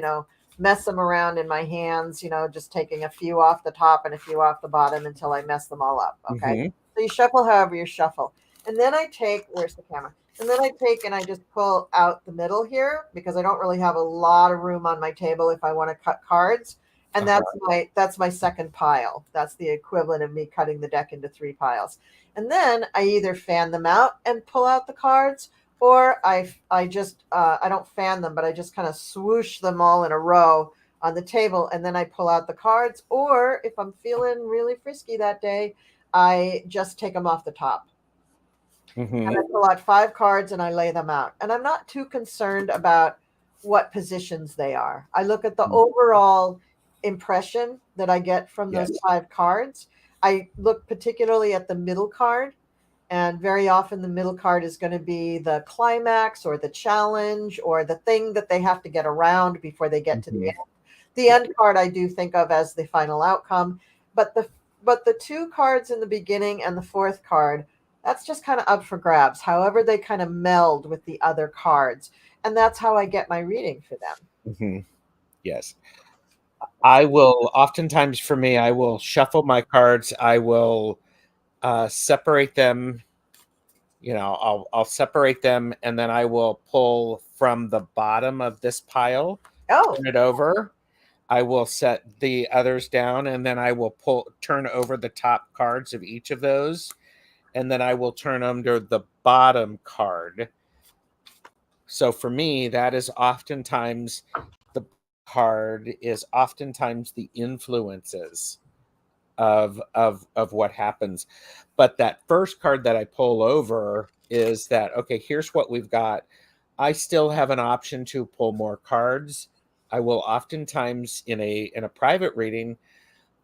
mess them around in my hands, just taking a few off the top and a few off the bottom until I mess them all up. Okay. Hmm. So you shuffle however you shuffle. And then I take, where's the camera? And then I take and I just pull out the middle here because I don't really have a lot of room on my table if I want to cut cards. And Uh-huh. that's my second pile. That's the equivalent of me cutting the deck into 3 piles. And then I either fan them out and pull out the cards, or I just I don't fan them, but I just kind of swoosh them all in a row on the table, and then I pull out the cards. Or if I'm feeling really frisky that day, I just take them off the top. And Hmm. I pull out 5 cards and I lay them out. And I'm not too concerned about what positions they are. I look at the overall impression that I get from those Yes. 5 cards. I look particularly at the middle card. And very often the middle card is going to be the climax or the challenge or the thing that they have to get around before they get to the Hmm. end. The end card I do think of as the final outcome. But the 2 cards in the beginning and the fourth card, that's just kind of up for grabs. However, they kind of meld with the other cards. And that's how I get my reading for them. Hmm. Yes. I will oftentimes, for me, I will shuffle my cards. I will separate them. I'll separate them, and then I will pull from the bottom of this pile, Oh, turn it over. I will set the others down, and then I will turn over the top cards of each of those, and then I will turn under the bottom card. So for me, that is oftentimes the card is oftentimes the influences of what happens. But that first card that I pull over is that, okay, here's what we've got. I still have an option to pull more cards. I will oftentimes in a private reading,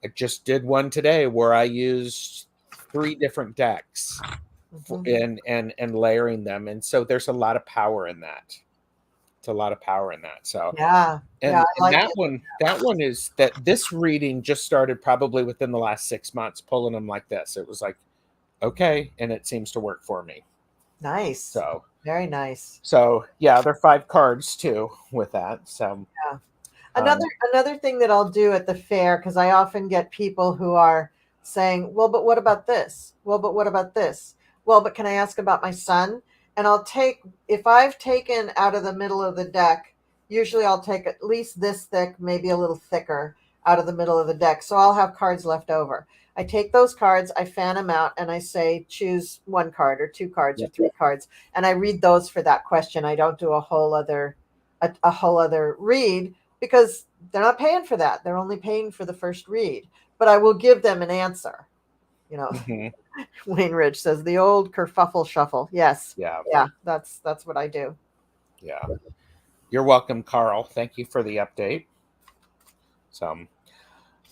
I just did one today where I used 3 different decks mhm. and layering them. And so there's a lot of power in that. It's a lot of power in that. So Yeah. Yeah, I and like that it. one is that this reading just started probably within the last 6 months, pulling them like this. It was like, okay, and it seems to work for me. Nice. So Very nice. yeah, there are 5 cards too with that. So Yeah. Another um another thing that I'll do at the fair, because I often get people who are saying, "Well, but what about this? Well, but what about this? Well, but can I ask about my son?" And I'll take, if I've taken out of the middle of the deck, usually I'll take at least this thick, maybe a little thicker out of the middle of the deck. So I'll have cards left over. I take those cards, I fan them out, and I say, choose 1 card or 2 cards or yeah. 3 cards. And I read those for that question. I don't do a whole other read because they're not paying for that. They're only paying for the first read. But I will give them an answer. You know, Hmm. Wayne Ridge says the old kerfuffle shuffle. Yes, Yeah. yeah, that's what I do. Yeah. You're welcome, Carl. Thank you for the update. So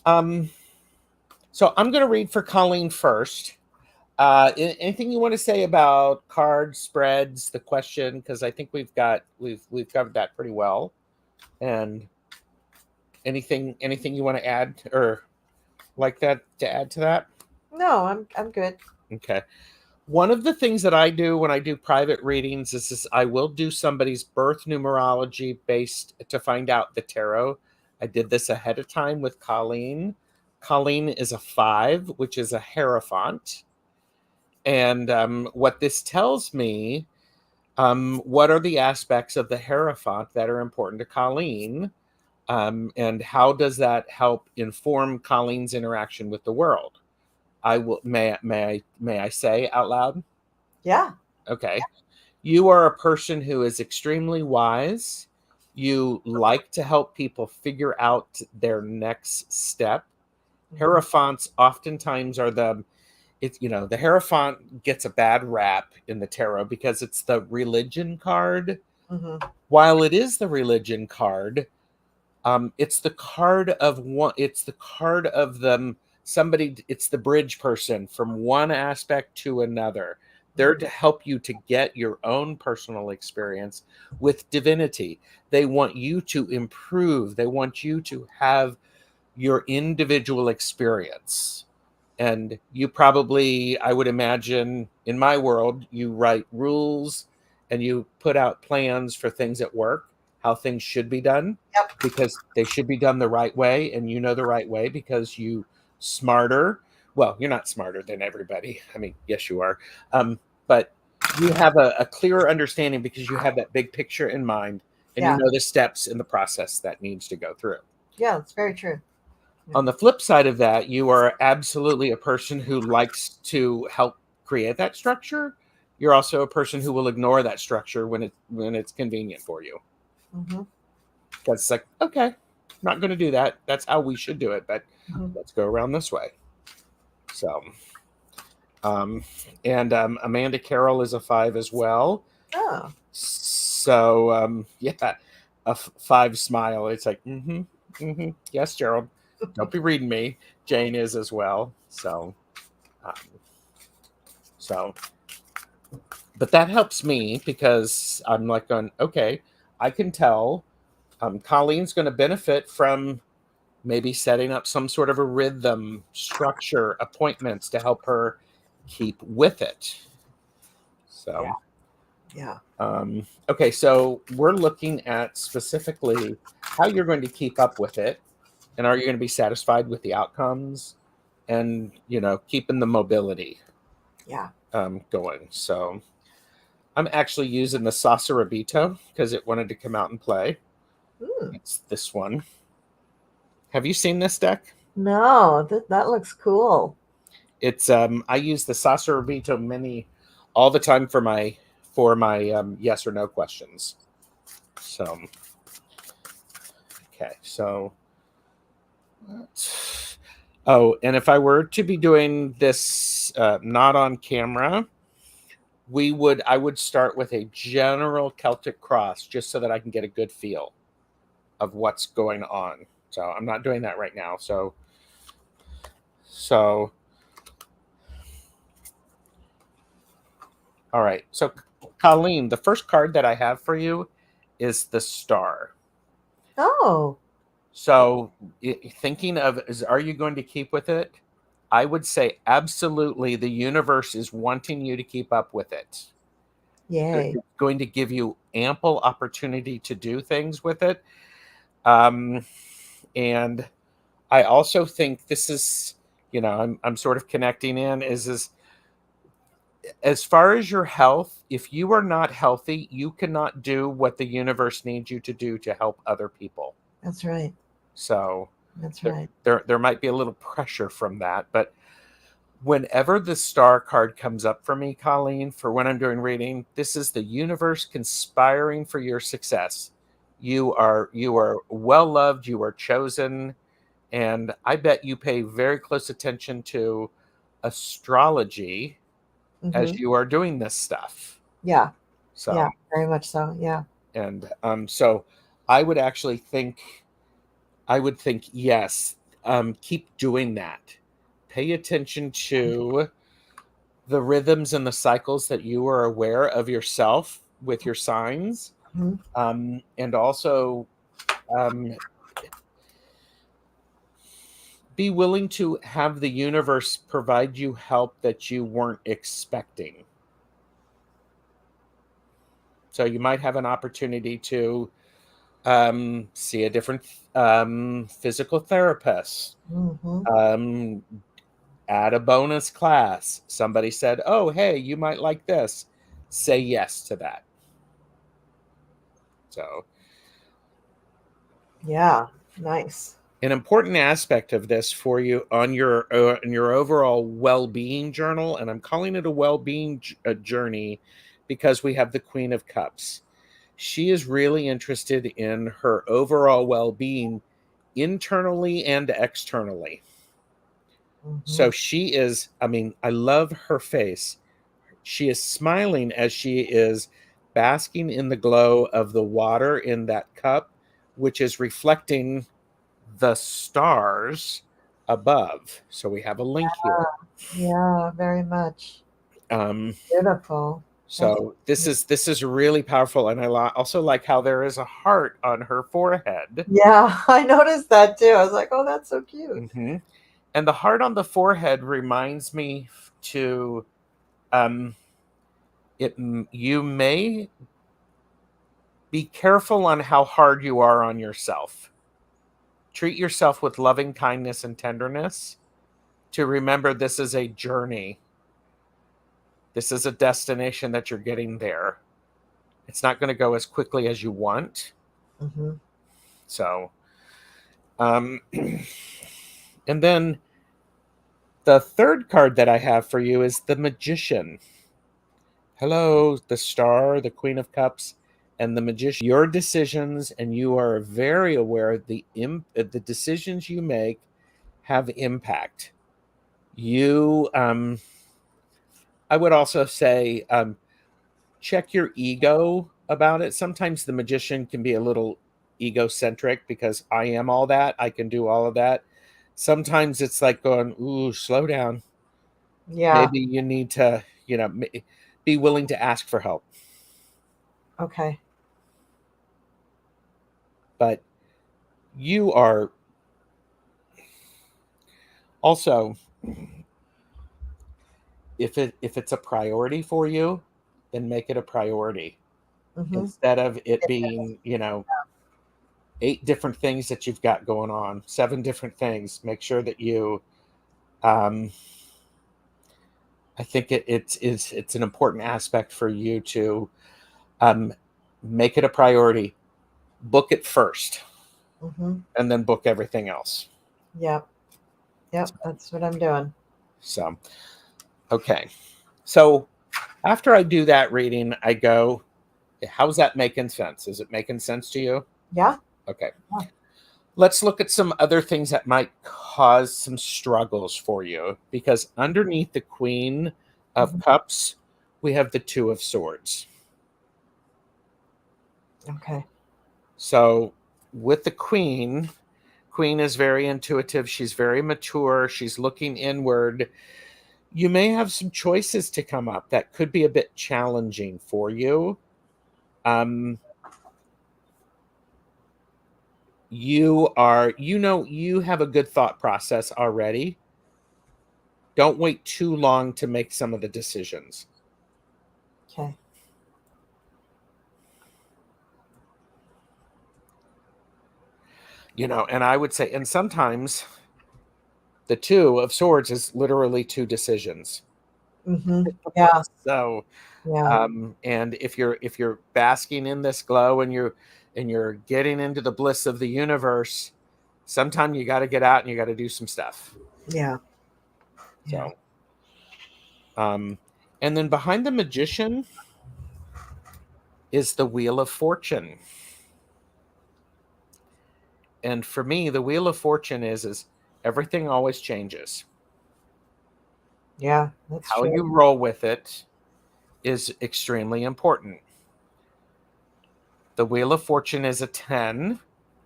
um so I'm going to read for Colleen first. Anything you want to say about card spreads, the question, because I think we've covered that pretty well. And anything you want to add or like that to add to that? No, I'm good. Okay. One of the things that I do when I do private readings is I will do somebody's birth numerology based to find out the tarot. I did this ahead of time with Colleen. Colleen is a 5, which is a Hierophant. And what this tells me, what are the aspects of the Hierophant that are important to Colleen? And how does that help inform Colleen's interaction with the world? May I say out loud? Yeah. Okay. You are a person who is extremely wise. You like to help people figure out their next step. Hierophants oftentimes are the Hierophant gets a bad rap in the tarot because it's the religion card. Mm-hmm. While it is the religion card, it's the card of one. It's the card of them. Somebody. It's the bridge person from one aspect to another. They're to help you to get your own personal experience with divinity. They want you to improve. They want you to have your individual experience. And you probably, I would imagine, in my world, you write rules and you put out plans for things at work, how things should be done, Yep. because they should be done the right way. And you know the right way because you smarter. Well, you're not smarter than everybody. I mean, yes, you are. But you have a clearer understanding because you have that big picture in mind and you Yeah. know the steps in the process that needs to go through. Yeah, that's very true. On the flip side of that, you are absolutely a person who likes to help create that structure. You're also a person who will ignore that structure when it's convenient for you. Mm-hmm. Because it's like, okay, I'm not going to do that. That's how we should do it, but Mm-hmm. let's go around this way. So, and Amanda Carroll is a 5 as well. Oh. So, yeah, a 5 smile. It's like, yes, Gerald. Don't be reading me. Jane is as well. So, but that helps me because I'm like going, okay, I can tell Colleen's going to benefit from maybe setting up some sort of a rhythm, structure, appointments to help her keep with it. So, Yeah. okay, so we're looking at specifically how you're going to keep up with it, and are you going to be satisfied with the outcomes, and keeping the mobility going. So I'm actually using the Sacerabito because it wanted to come out and play. It's this one. Have you seen this deck? No, that looks cool. It's I use the Sacerabito Mini all the time for my yes or no questions. So okay, so oh, and if I were to be doing this not on camera, I would start with a general Celtic cross just so that I can get a good feel of what's going on. So I'm not doing that right now. So all right. So Colleen, the first card that I have for you is the Star. Oh. So thinking of are you going to keep with it? I would say absolutely. The universe is wanting you to keep up with it. Yay. It's going to give you ample opportunity to do things with it. And I also think this is, I'm sort of connecting in is as far as your health, if you are not healthy, you cannot do what the universe needs you to do to help other people. That's right. So That's right. There might be a little pressure from that, but whenever the Star card comes up for me, Colleen, for when I'm doing reading, this is the universe conspiring for your success. You are well loved, you are chosen, and I bet you pay very close attention to astrology as you are doing this stuff. Yeah. So yeah, very much so. Yeah. and so I would actually think yes, keep doing that. Pay attention to the rhythms and the cycles that you are aware of yourself with your signs. And also be willing to have the universe provide you help that you weren't expecting. So you might have an opportunity to see a different physical therapist, Mm-hmm. add a bonus class. Somebody said, oh, hey, you might like this. Say yes to that. So Yeah, nice. an important aspect of this for you on your overall well-being journal, and I'm calling it a well-being journey because we have the Queen of Cups. She is really interested in her overall well-being internally and externally. Mm-hmm. So she is, I mean, I love her face. She is smiling as she is basking in the glow of the water in that cup, which is reflecting the stars above. So we have a link here. Yeah, very much. Um, Beautiful. That's so this is really powerful, and I also like how there is a heart on her forehead. yeah, I noticed that too. I was like, oh, that's so cute. Hmm. And the heart on the forehead reminds me to um, you may be careful on how hard you are on yourself. Treat yourself with loving kindness and tenderness to remember this is a journey. This is a destination that you're getting there. It's not going to go as quickly as you want. Mm-hmm. So, and then the third card that I have for you is the Magician. Hello, the Star, the Queen of Cups, and the Magician. Your decisions, and you are very aware the decisions you make have impact. You, I would also say, check your ego about it. Sometimes the Magician can be a little egocentric because I am all that. I can do all of that. Sometimes it's like going, ooh, slow down. Yeah. Maybe you need to, be willing to ask for help. Okay. But you are also, if it's a priority for you, then make it a priority Mm-hmm. instead of it It is. being, 8 different things that you've got going on, 7 different things. Make sure that you um I think it's an important aspect for you to um make it a priority. Book it first Mm-hmm. and then book everything else. Yep. Yep. That's what I'm doing. So, okay. So, after I do that reading, I go, how's that making sense? Is it making sense to you? Yeah. Okay. Yeah. Let's look at some other things that might cause some struggles for you, because underneath the Queen of Mm-hmm. Cups, we have the Two of Swords. Okay. So with the Queen is very intuitive. She's very mature. She's looking inward. You may have some choices to come up that could be a bit challenging for you. Um, you have a good thought process already. Don't wait too long to make some of the decisions. Okay. And I would say, and sometimes the Two of Swords is literally 2 decisions. Mm-hmm. Yeah. So, Yeah. and if you're basking in this glow and you're getting into the bliss of the universe, sometime you got to get out and you got to do some stuff. Yeah. Yeah. So, um, and then behind the Magician is the Wheel of Fortune. And for me, the Wheel of Fortune is everything always changes. Yeah. That's How true. you roll with it is extremely important. The Wheel of Fortune is a 10,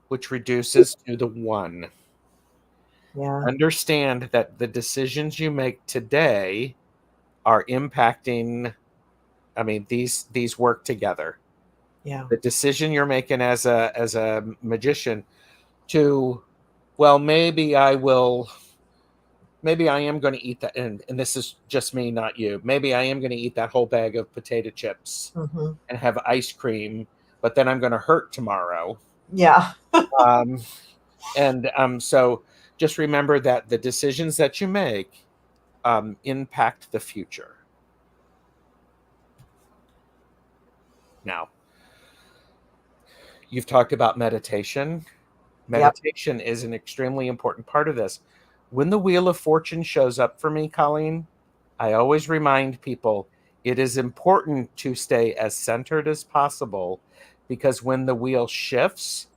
which reduces to the 1. Yeah. Understand that the decisions you make today are impacting, I mean, these work together. Yeah. The decision you're making as a magician to, well, maybe I will maybe I am going to eat that, and this is just me, not you. Maybe I am going to eat that whole bag of potato chips Mm-hmm. and have ice cream, but then I'm going to hurt tomorrow. Yeah. Um, and so just remember that the decisions that you make impact the future. Now, you've talked about meditation. Yep. Meditation is an extremely important part of this. When the Wheel of Fortune shows up for me, Colleen, I always remind people it is important to stay as centered as possible, because when the wheel shifts,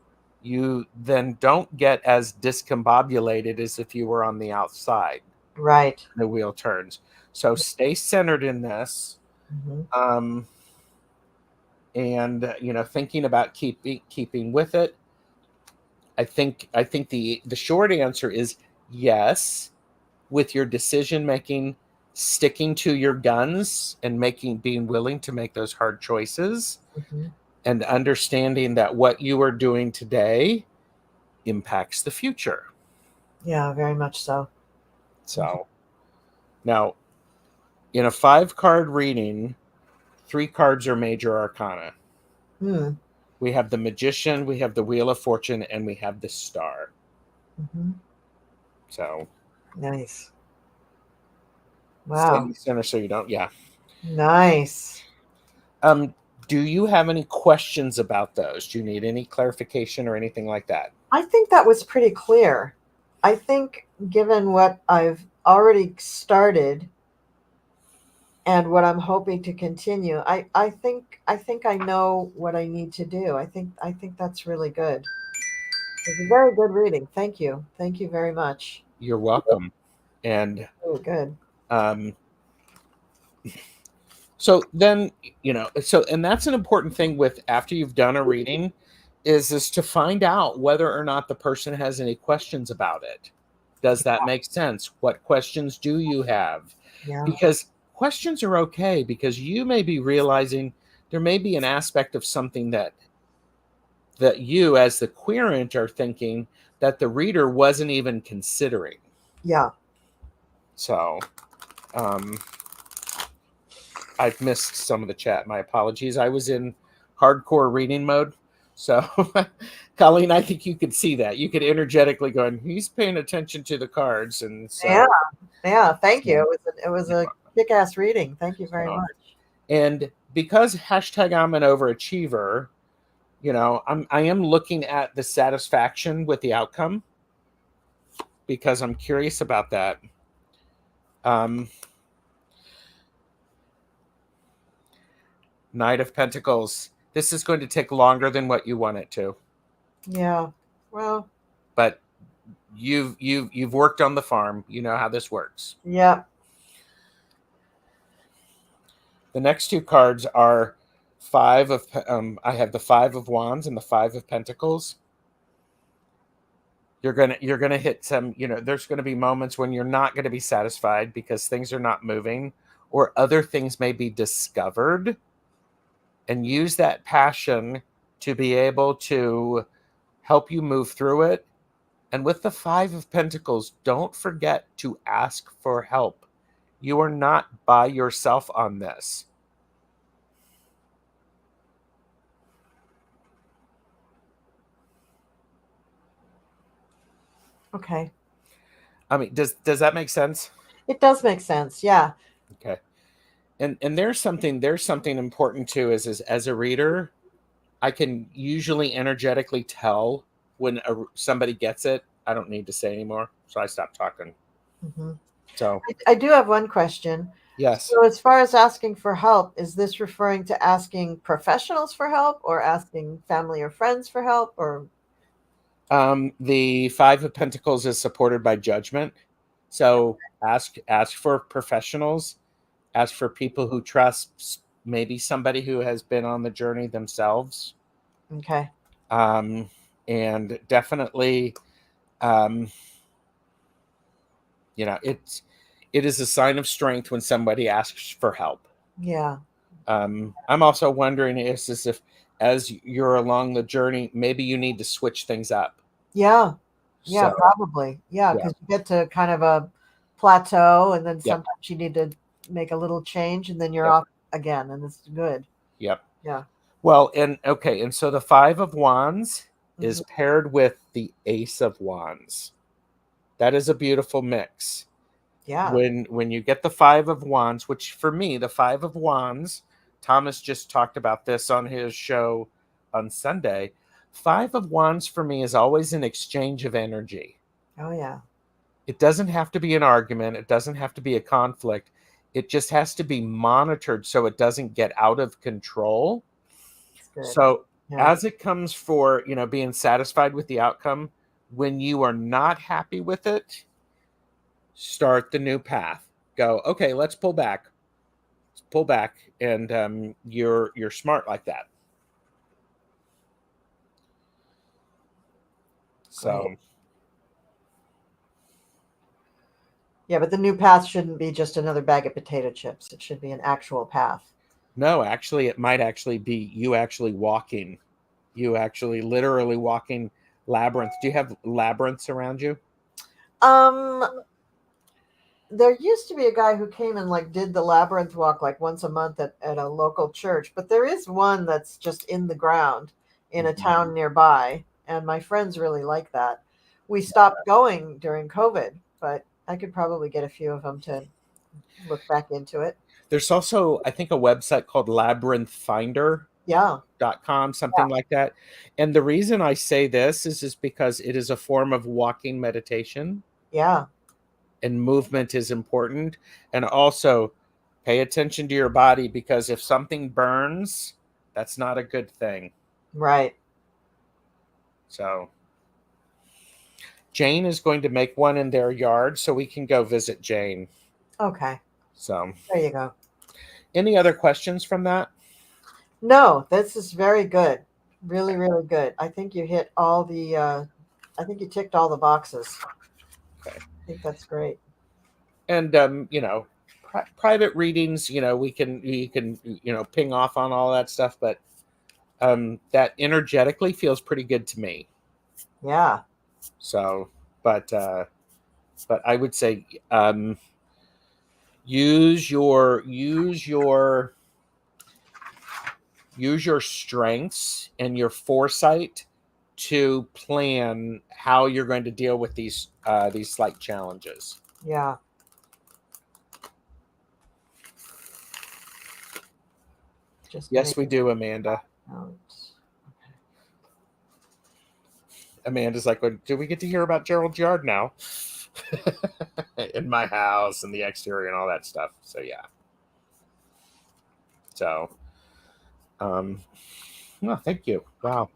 you then don't get as discombobulated as if you were on the outside. Right. The wheel turns. So stay centered in this. Mm-hmm. Um, and thinking about keeping with it. I think the short answer is yes, with your decision making, sticking to your guns and being willing to make those hard choices, Mm-hmm. and understanding that what you are doing today impacts the future. Yeah, very much so. So now, in a 5-card reading, 3 cards are major arcana. Mm. We have the Magician, we have the Wheel of Fortune, and we have the Star. Mm-hmm. So Nice. stay Wow. in the center so you don't. Yeah. Nice. Um, do you have any questions about those? Do you need any clarification or anything like that? I think that was pretty clear. I think given what I've already started and what I'm hoping to continue, I think I know what I need to do. I think that's really good. It's a very good reading. Thank you. Thank you very much. You're welcome. And Oh, good. um, so then, and that's an important thing with after you've done a reading is to find out whether or not the person has any questions about it. Does that make sense? What questions do you have? Yeah. Because questions are okay, because you may be realizing there may be an aspect of something that you as the querent are thinking that the reader wasn't even considering. Yeah. So um, I've missed some of the chat. My apologies. I was in hardcore reading mode. So, Colleen, I think you could see that. You could energetically go, and he's paying attention to the cards. And Yeah. so, Yeah. Thank you. so, It was a kick-ass reading. Thank you very so. much. And because hashtag I'm an overachiever, I am looking at the satisfaction with the outcome, because I'm curious about that. Knight of Pentacles. This is going to take longer than what you want it to, Yeah. Well, but you've worked on the farm. You know how this works. yeah. The next 2 cards are I have the 5 of Wands and the 5 of Pentacles. You're gonna hit some. There's going to be moments when you're not going to be satisfied because things are not moving, or other things may be discovered, and use that passion to be able to help you move through it. And with the 5 of Pentacles, don't forget to ask for help. You are not by yourself on this. Okay. I mean, does that make sense? It does make sense. Yeah. Okay. And there's something important too, is as a reader, I can usually energetically tell when somebody gets it. I don't need to say anymore, so I stop talking. Hmm. So I do have one question. yes. So, as far as asking for help, is this referring to asking professionals for help or asking family or friends for help? Or The 5 of Pentacles is supported by judgment, so ask for professionals, ask for people who trust, maybe somebody who has been on the journey themselves. okay. And definitely, um, it is a sign of strength when somebody asks for help. Yeah. I'm also wondering if as you're along the journey, maybe you need to switch things up. Yeah. Yeah, So probably. Yeah, yeah, because you get to kind of a plateau, and then Yep. sometimes you need to make a little change, and then you're Yep. off again, and it's good. Yep. Yeah. Well, and okay, and so the 5 of Wands is Mhm. paired with the Ace of Wands. That is a beautiful mix. Yeah. When you get the 5 of Wands, which for me, the 5 of Wands, Thomas just talked about this on his show on Sunday. 5 of Wands for me is always an exchange of energy. Oh yeah. It doesn't have to be an argument, it doesn't have to be a conflict. It just has to be monitored so it doesn't get out of control. It's good. So Yeah. as it comes for, being satisfied with the outcome, when you are not happy with it, start the new path. Go, okay, let's pull back. Let's pull back, and you're smart like that. So Great. Yeah, but the new path shouldn't be just another bag of potato chips. It should be an actual path. no, actually, it might actually be you actually walking, you actually literally walking labyrinth. Do you have labyrinths around you? Um, there used to be a guy who came and like did the labyrinth walk like once a month at a local church, but there is one that's just in the ground in a Mhm. town nearby, and my friends really like that. We stopped going during COVID, but I could probably get a few of them to look back into it. There's also, I think, a website called Yeah, labyrinthfinder.com, yeah, something like that. And the reason I say this is because it is a form of walking meditation, yeah, and movement is important. And also pay attention to your body, because if something burns, that's not a good thing. right. So Jane is going to make one in their yard so we can go visit Jane. Okay, So there you go. any other questions from that? No, this is very good. Really, really good. I think you hit all the, I think you ticked all the boxes. Okay. I think that's great. And private readings, we can ping off on all that stuff, but that energetically feels pretty good to me. Yeah, So but I would say use your strengths and your foresight to plan how you're going to deal with these slight challenges. yeah. Just Yes, make we do, Amanda. notes. Amanda's like, well, do we get to hear about Gerald's yard now? In my house and the exterior and all that stuff. So yeah. So no, thank you. Wow.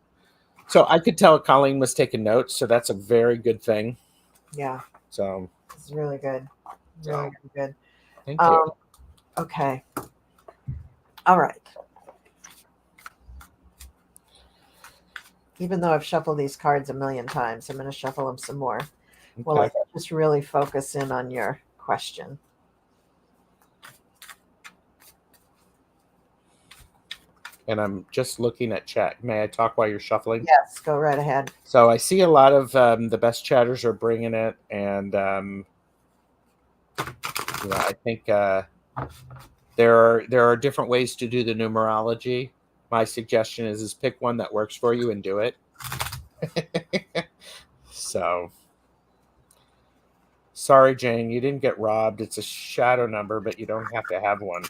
So I could tell Colleen was taking notes, so that's a very good thing. Yeah, So it's really good. Really, so really good. thank you. Okay. All right. Even though I've shuffled these cards a million times, I'm going to shuffle them some more. Well, Okay. let's just really focus in on your question. And I'm just looking at chat. May I talk while you're shuffling? Yes, go right ahead. So I see a lot of the best chatters are bringing it, and I think there are different ways to do the numerology. My suggestion is pick one that works for you and do it. So sorry, Jane, you didn't get robbed. It's a shadow number, but you don't have to have one.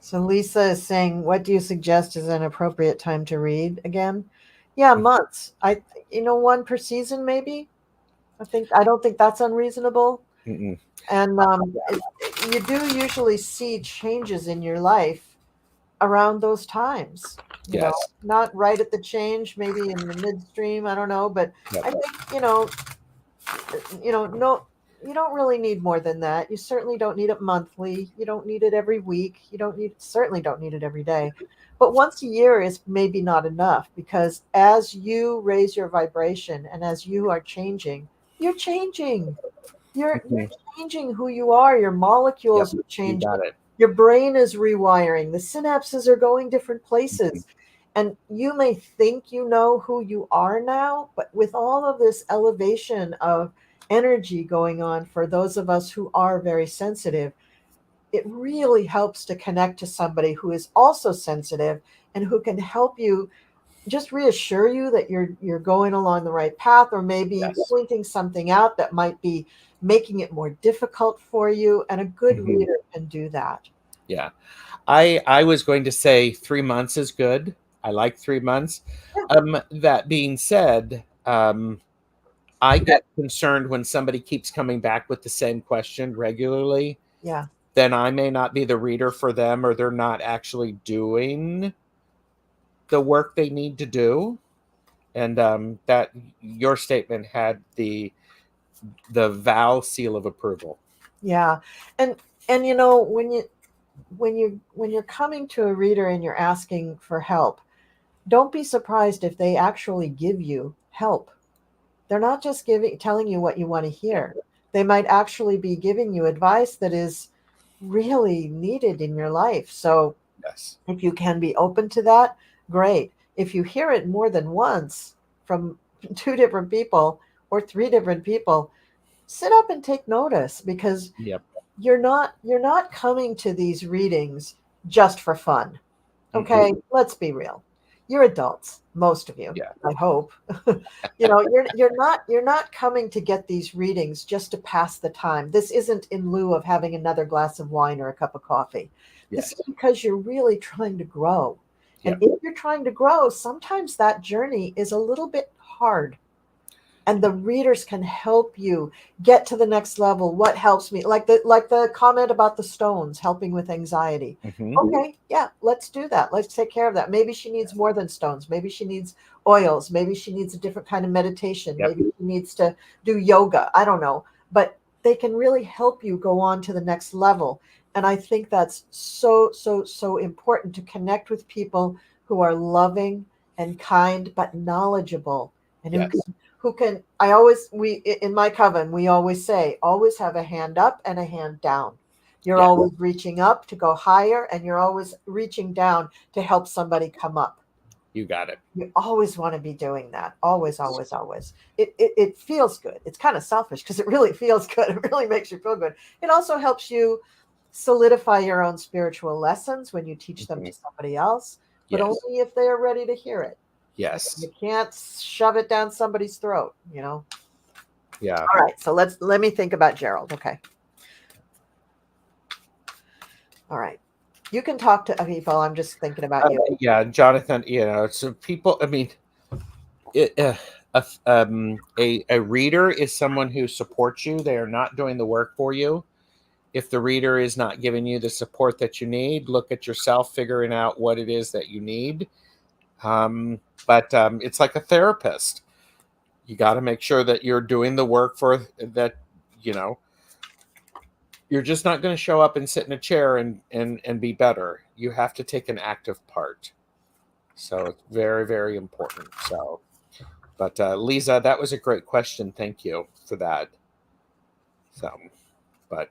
So Lisa is saying, what do you suggest is an appropriate time to read again? Yeah, months. One per season maybe. I don't think that's unreasonable. Mm-mm. And you do usually see changes in your life around those times. Yes. Not right at the change, maybe in the midstream. I don't know, but Yep. I think no, you don't really need more than that. You certainly don't need it monthly. You don't need it every week. Certainly don't need it every day. But once a year is maybe not enough, because as you raise your vibration and as you are changing, you're changing. You're Mhm. changing who you are. Your molecules Yep. are You changing. got it. Your brain is rewiring. The synapses are going different places. And you may think you know who you are now, but with all of this elevation of energy going on for those of us who are very sensitive, it really helps to connect to somebody who is also sensitive and who can help you, just reassure you that you're going along the right path, or maybe Yes. pointing something out that might be making it more difficult for you. And a good Mhm. reader can do that. Yeah. I was going to say 3 months is good. I like 3 months. That being said, I get concerned when somebody keeps coming back with the same question regularly. Yeah. Then I may not be the reader for them, or they're not actually doing the work they need to do. And that your statement had the Val seal of approval. Yeah. And you know, when you're coming to a reader and you're asking for help, don't be surprised if they actually give you help. They're not just telling you what you want to hear. They might actually be giving you advice that is really needed in your life. So Yes. if you can be open to that, great. If you hear it more than once from two different people or three different people, sit up and take notice, because Yep. you're not coming to these readings just for fun. Mm-mm. Okay, let's be real. You're adults, most of you, Yeah. I hope. You're not coming to get these readings just to pass the time. This isn't in lieu of having another glass of wine or a cup of coffee. This is Yes. because you're really trying to grow. And Yep. if you're trying to grow, sometimes that journey is a little bit hard, and the readers can help you get to the next level. What helps me, like the comment about the stones helping with anxiety. Mm-hmm. Okay, yeah, let's do that. Let's take care of that. Maybe she needs more than stones. Maybe she needs oils. Maybe she needs a different kind of meditation. Yep. Maybe she needs to do yoga. I don't know, but they can really help you go on to the next level. And I think that's so, so, so important, to connect with people who are loving and kind but knowledgeable, and Yes. who can I always we in my coven, we always say, always have a hand up and a hand down. You're Yes. always reaching up to go higher, and you're always reaching down to help somebody come up. You got it. You always want to be doing that. Always, always, always. It feels good. It's kind of selfish because it really feels good. It really makes you feel good. It also helps you solidify your own spiritual lessons when you teach them Mm-hmm. to somebody else, but Yes. only if they are ready to hear it. Yes. You can't shove it down somebody's throat. Yeah. All right, so let me think about Gerald. Okay. All right. You can talk to people. I'm just thinking about you. Yeah, Jonathan. So people. I mean, it, a reader is someone who supports you. They are not doing the work for you. If the reader is not giving you the support that you need, look at yourself, figuring out what it is that you need. But it's like a therapist. You got to make sure that you're doing the work for that. You know, you're just not going to show up and sit in a chair and be better. You have to take an active part. So it's very, very important. So, but Lisa, that was a great question. Thank you for that. So, but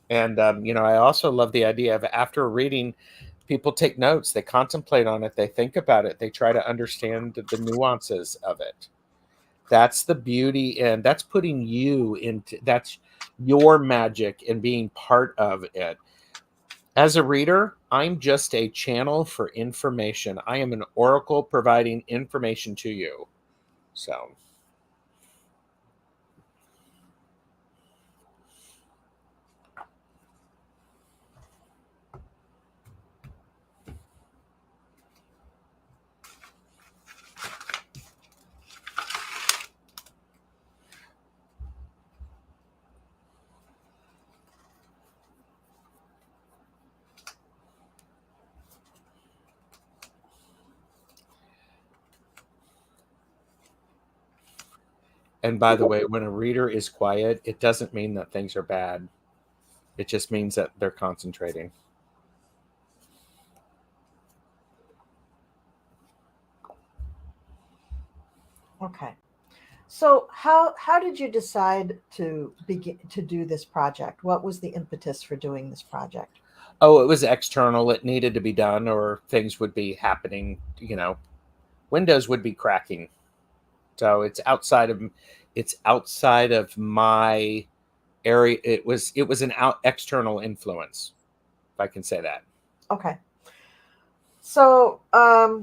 I also love the idea of, after a reading, people take notes, they contemplate on it, they think about it, they try to understand the nuances of it. That's the beauty, and that's putting you into, that's your magic and being part of it. As a reader, I'm just a channel for information. I am an oracle providing information to you. So, and by the way, when a reader is quiet, it doesn't mean that things are bad. It just means that they're concentrating. Okay. So how did you decide to begin to do this project? What was the impetus for doing this project? Oh, it was external. It needed to be done, or things would be happening. Windows would be cracking. So it's outside of my area. It was an external influence, if I can say that. Okay. So I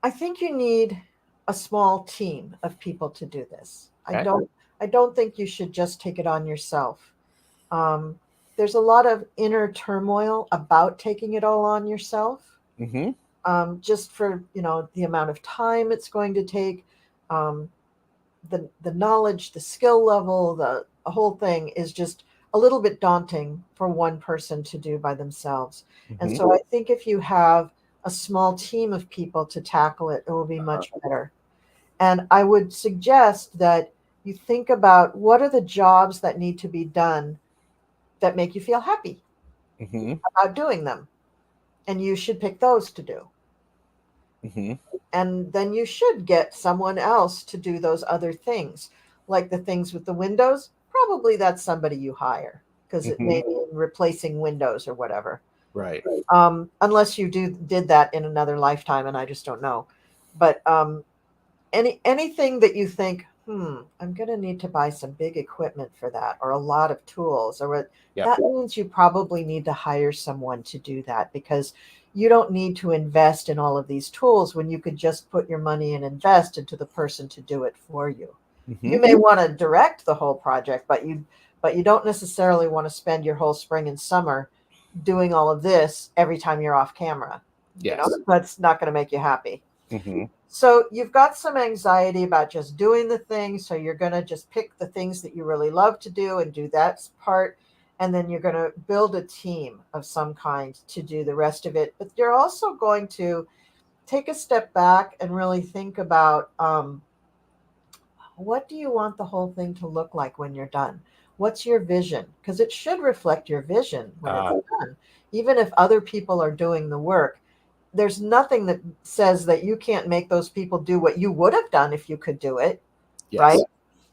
think you need a small team of people to do this. Okay. I don't think you should just take it on yourself. Um, there's a lot of inner turmoil about taking it all on yourself. Mm-hmm. Just for the amount of time it's going to take, um, the knowledge, the skill level, the whole thing is just a little bit daunting for one person to do by themselves. And Mm-hmm. so I think if you have a small team of people to tackle it, it will be much better. And I would suggest that you think about what are the jobs that need to be done that make you feel happy Mm-hmm. about doing them. And you should pick those to do. Mm-hmm. And then you should get someone else to do those other things, like the things with the windows. Probably that's somebody you hire because it Mm-hmm. may be replacing windows or whatever. Right. Unless you did that in another lifetime, and I just don't know. But anything that you think, I'm going to need to buy some big equipment for that, or a lot of tools, or what, Yep. that means you probably need to hire someone to do that, because you don't need to invest in all of these tools when you could just put your money and invest into the person to do it for you. Mm-hmm. You may want to direct the whole project, but you don't necessarily want to spend your whole spring and summer doing all of this every time you're off camera. Yes. That's not going to make you happy. Mm-hmm. So you've got some anxiety about just doing the thing. So you're going to just pick the things that you really love to do and do that part. And then you're going to build a team of some kind to do the rest of it. But you're also going to take a step back and really think about, what do you want the whole thing to look like when you're done? What's your vision? Because it should reflect your vision when it's done. Even if other people are doing the work, there's nothing that says that you can't make those people do what you would have done if you could do it, right? Yes.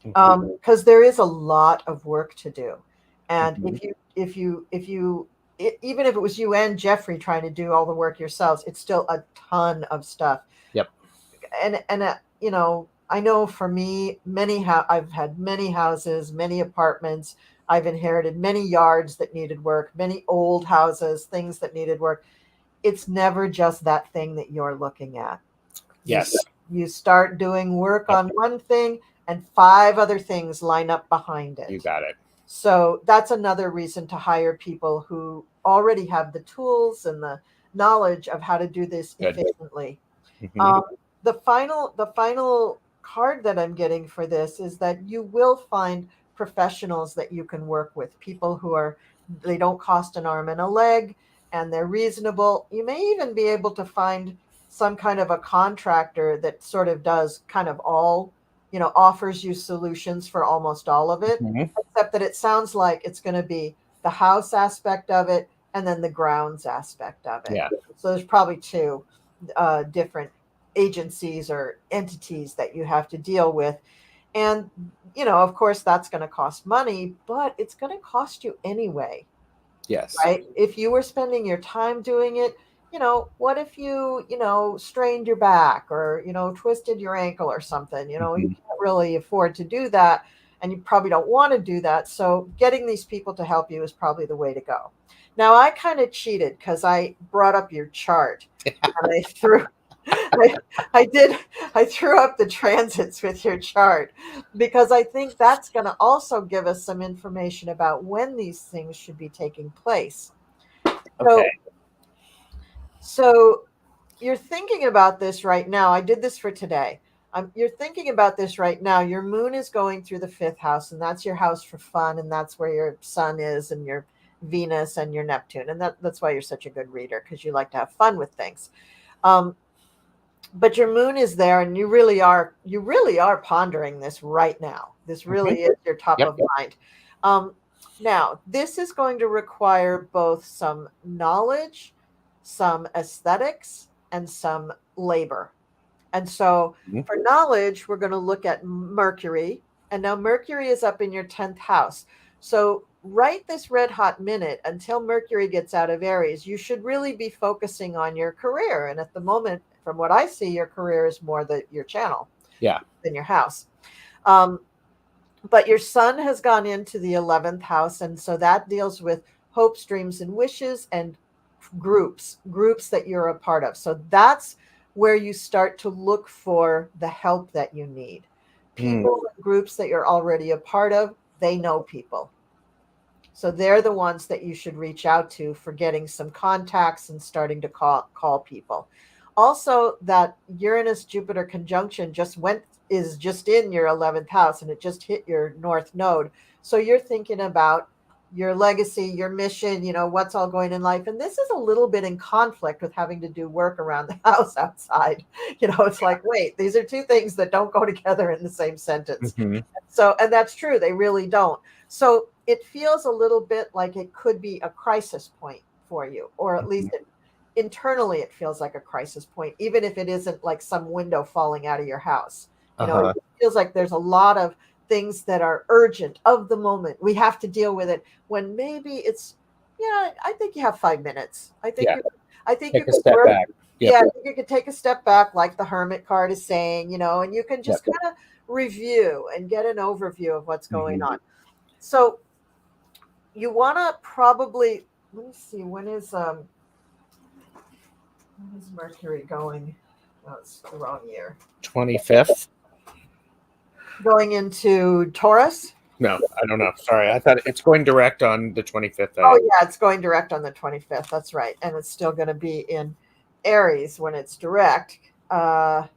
Mm-hmm. Because there is a lot of work to do, and Mm-hmm. even if it was you and Jeffrey trying to do all the work yourselves, it's still a ton of stuff. Yep. And I know for me, I've had many houses, many apartments. I've inherited many yards that needed work, many old houses, things that needed work. It's never just that thing that you're looking at. You, Yes. you start doing work Yep. on one thing, and five other things line up behind You it. got it. So that's another reason to hire people who already have the tools and the knowledge of how to do this Good. efficiently. Mm-hmm. Um, the final card that I'm getting for this is that you will find professionals that you can work with, people they don't cost an arm and a leg, and they're reasonable. You may even be able to find some kind of a contractor that sort of does kind of all, offers you solutions for almost all of it, Mm-hmm. except that it sounds like it's going to be the house aspect of it and then the grounds aspect of it. Yeah. So there's probably two different agencies or entities that you have to deal with. And, of course, that's going to cost money, but it's going to cost you anyway, Yes. right? If you were spending your time doing it, what if strained your back, or, twisted your ankle or something? You Mm-hmm. can't really afford to do that, and you probably don't want to do that. So getting these people to help you is probably the way to go. Now, I kind of cheated because I brought up your chart, and I threw I, I threw up the transits with your chart, because I think that's going to also give us some information about when these things should be taking place. Okay. So, so you're thinking about this right now. I did this for today. You're thinking about this right now. Your moon is going through the fifth house, and that's your house for fun, and that's where your sun is, and your Venus and your Neptune, and that's why you're such a good reader, because you like to have fun with things. Um, but your moon is there, and you really are pondering this right now. This Mm-hmm. really is your top Yep. of mind. um, Now this is going to require both some knowledge, some aesthetics, and some labor. And so Mhm. for knowledge, we're going to look at Mercury. And now Mercury is up in your 10th house. So right this red hot minute until Mercury gets out of Aries, you should really be focusing on your career. And at the moment, from what I see, your career is more your channel Yeah. than your house. Um, but your sun has gone into the 11th house. And so that deals with hopes, dreams, and wishes and groups that you're a part of. So that's where you start to look for the help that you need. Mm. People and groups that you're already a part of, they know people. So they're the ones that you should reach out to for getting some contacts and starting to call people. Also, that Uranus Jupiter conjunction is just in your 11th house and it just hit your north node. So you're thinking about your legacy, your mission, what's all going in life. And this is a little bit in conflict with having to do work around the house outside. It's like, wait, these are two things that don't go together in the same sentence. Hmm. So, and that's true, they really don't. So it feels a little bit like it could be a crisis point for you, or at least internally it feels like a crisis point, even if it isn't like some window falling out of your house. Uh-huh. It feels like there's a lot of things that are urgent of the moment. We have to deal with it when maybe it's, yeah, I think you have 5 minutes. Yeah. I think you Take a could step work. back. Yep. Yeah, I think you could take a step back, like the Hermit card is saying, and you can Yep. just kind of review and get an overview of what's going Mhm. on. So you want to probably, let me see, when is Mercury going? Oh, it's the wrong year. 25th? Going into Taurus? No, I don't know. Sorry. I thought it's going direct on the 25th. Oh, yeah, it's going direct on the 25th. That's right. And it's still going to be in Aries when it's direct. And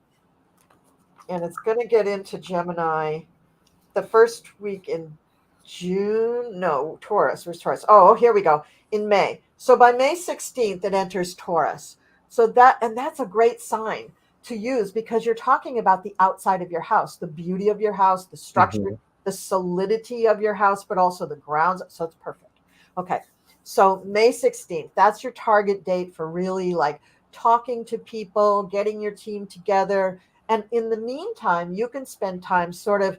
it's going to get into Gemini the first week in June. No, Taurus. Where's Taurus? Oh, here we go. In May. So by May 16th, it enters Taurus. That's a great sign to use because you're talking about the outside of your house, the beauty of your house, the structure, Mhm. the solidity of your house, but also the grounds. So it's perfect. Okay. So May 16th, that's your target date for really like talking to people, getting your team together. And in the meantime, you can spend time sort of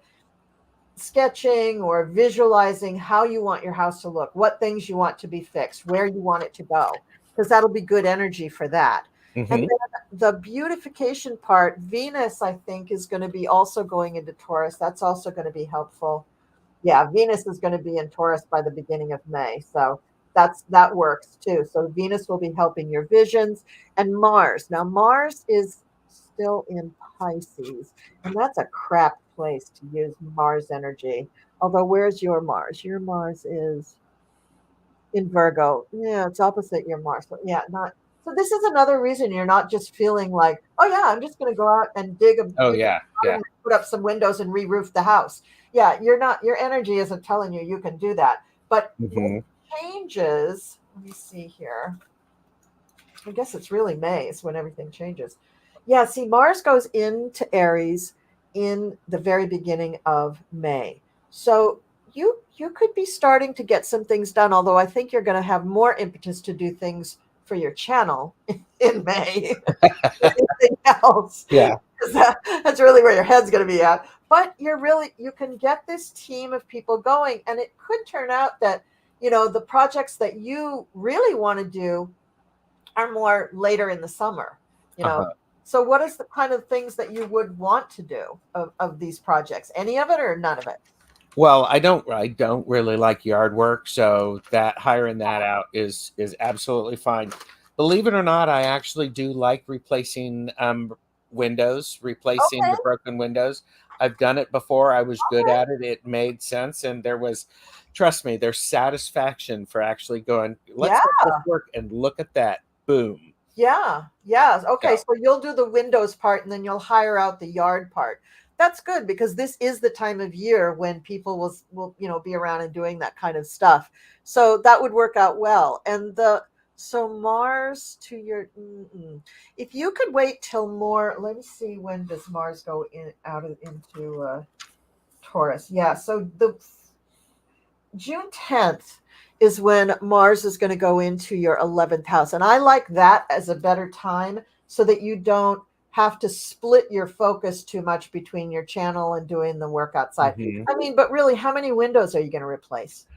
sketching or visualizing how you want your house to look, what things you want to be fixed, where you want it to go, because that'll be good energy for that. And Mhm. then the beautification part, Venus, I think, is going to be also going into Taurus. That's also going to be helpful. Yeah, Venus is going to be in Taurus by the beginning of May. So that works too. So Venus will be helping your visions, and Mars. Now Mars is still in Pisces, and that's a crap place to use Mars energy. Although where's your Mars? Your Mars is in Virgo. Yeah, it's opposite your Mars. So yeah, not so this is another reason you're not just feeling like, oh yeah, I'm just gonna go out and Oh, yeah. Yeah. put up some windows and re-roof the house. Yeah, you're not, your energy isn't telling you you can do that. But when Mhm. it changes, let me see here. I guess it's really May is when everything changes. Yeah, see, Mars goes into Aries in the very beginning of May. So you could be starting to get some things done, although I think you're going to have more impetus to do things for your channel in May than anything else. Yeah. That's really where your head's going to be at. But you can get this team of people going, and it could turn out that, the projects that you really want to do are more later in the summer, you know. Uh-huh. So what is the kind of things that you would want to do of these projects? Any of it or none of it? Well, I don't really like yard work, so that hiring that out is absolutely fine. Believe it or not, I actually do like replacing windows, replacing the Okay, broken windows. I've done it before. I was good okay. at it. It made sense, and trust me, there's satisfaction for actually going, Yeah, let's get this work and look at that. Boom. yeah, yeah. So, Okay, so you'll do the windows part and then you'll hire out the yard part. That's good because this is the time of year when people will be around and doing that kind of stuff. So that would work out well. And the so Mars to your if you could wait till more, let me see, when does Mars go into Taurus? Yeah, so the June 10th is when Mars is going to go into your 11th house. And I like that as a better time so that you don't have to split your focus too much between your channel and doing the work outside. Mhm. I mean, but really, how many windows are you going to replace?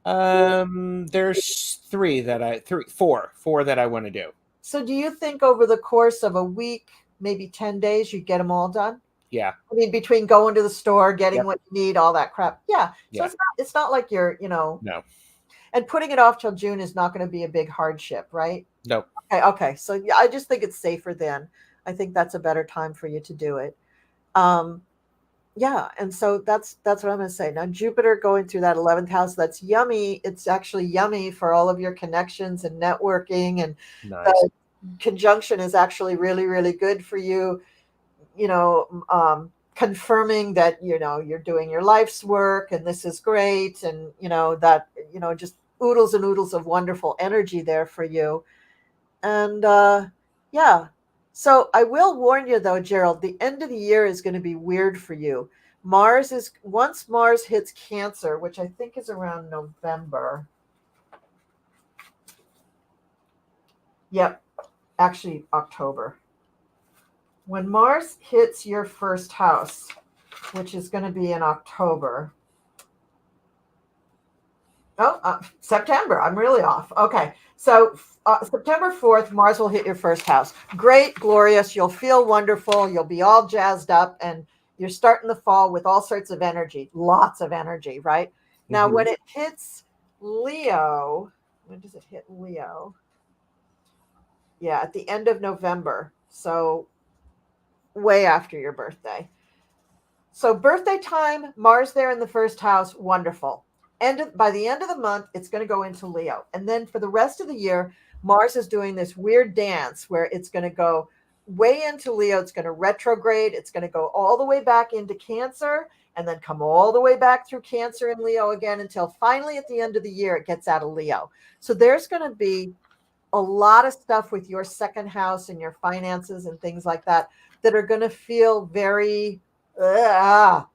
There's four that I want to do. So do you think over the course of a week, maybe 10 days, you get them all done? Yeah. I mean, between going to the store, getting Yep. what you need, all that crap. Yeah. So Yeah. it's not like you're, No. and putting it off till June is not going to be a big hardship, right? Nope. Okay. Okay. So yeah, I just think it's safer then. I think that's a better time for you to do it. Um, yeah, and so that's what I'm going to say. Now Jupiter going through that 11th house, that's yummy. It's actually yummy for all of your connections and networking, and Nice. the conjunction is actually really really good for you. Confirming that you're doing your life's work, and this is great, and that just oodles and oodles of wonderful energy there for you. And yeah. So I will warn you though, Gerald, the end of the year is going to be weird for you. Once Mars hits Cancer, which I think is around November. Yep, actually October. When Mars hits your first house, which is going to be in October. Oh, September. I'm really off. Okay. So September 4th, Mars will hit your first house. Great, glorious. You'll feel wonderful. You'll be all jazzed up, and you're starting the fall with all sorts of energy, lots of energy, right? Now, when it hits Leo, when does it hit Leo? Yeah, at the end of November. So way after your birthday. So birthday time, Mars there in the first house, wonderful. By the end of the month, it's going to go into Leo. And then for the rest of the year, Mars is doing this weird dance where it's going to go way into Leo. It's going to retrograde. It's going to go all the way back into Cancer and then come all the way back through Cancer and Leo again until finally at the end of the year, it gets out of Leo. So there's going to be a lot of stuff with your second house and your finances and things like that are going to feel very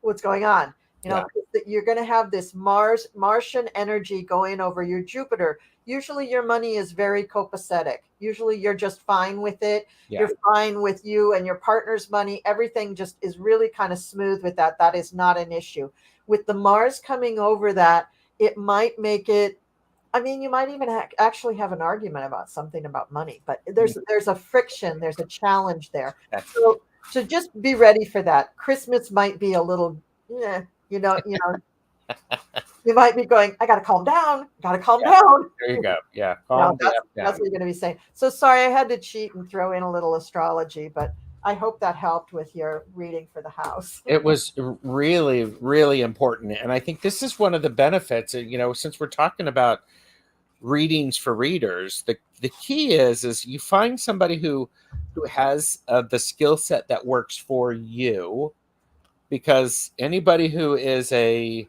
what's going on, Yeah. you're going to have this Martian energy going over your Jupiter. Usually your money is very copacetic. Usually you're just fine with it. Yeah. You're fine with you and your partner's money. Everything just is really kind of smooth with that. That is not an issue. With the Mars coming over that, it might make it, I mean, you might even actually have an argument about something about money, but there's a friction, there's a challenge there. So just be ready for that. Christmas might be a little, you might be going, I got to calm down, down. There you go. Yeah. No, Calm that's down. what you're going to be saying. So sorry, I had to cheat and throw in a little astrology, but I hope that helped with your reading for the house. It was really, really important. And I think this is one of the benefits, since we're talking about readings for readers, the key is you find somebody who has the skill set that works for you, because anybody who is I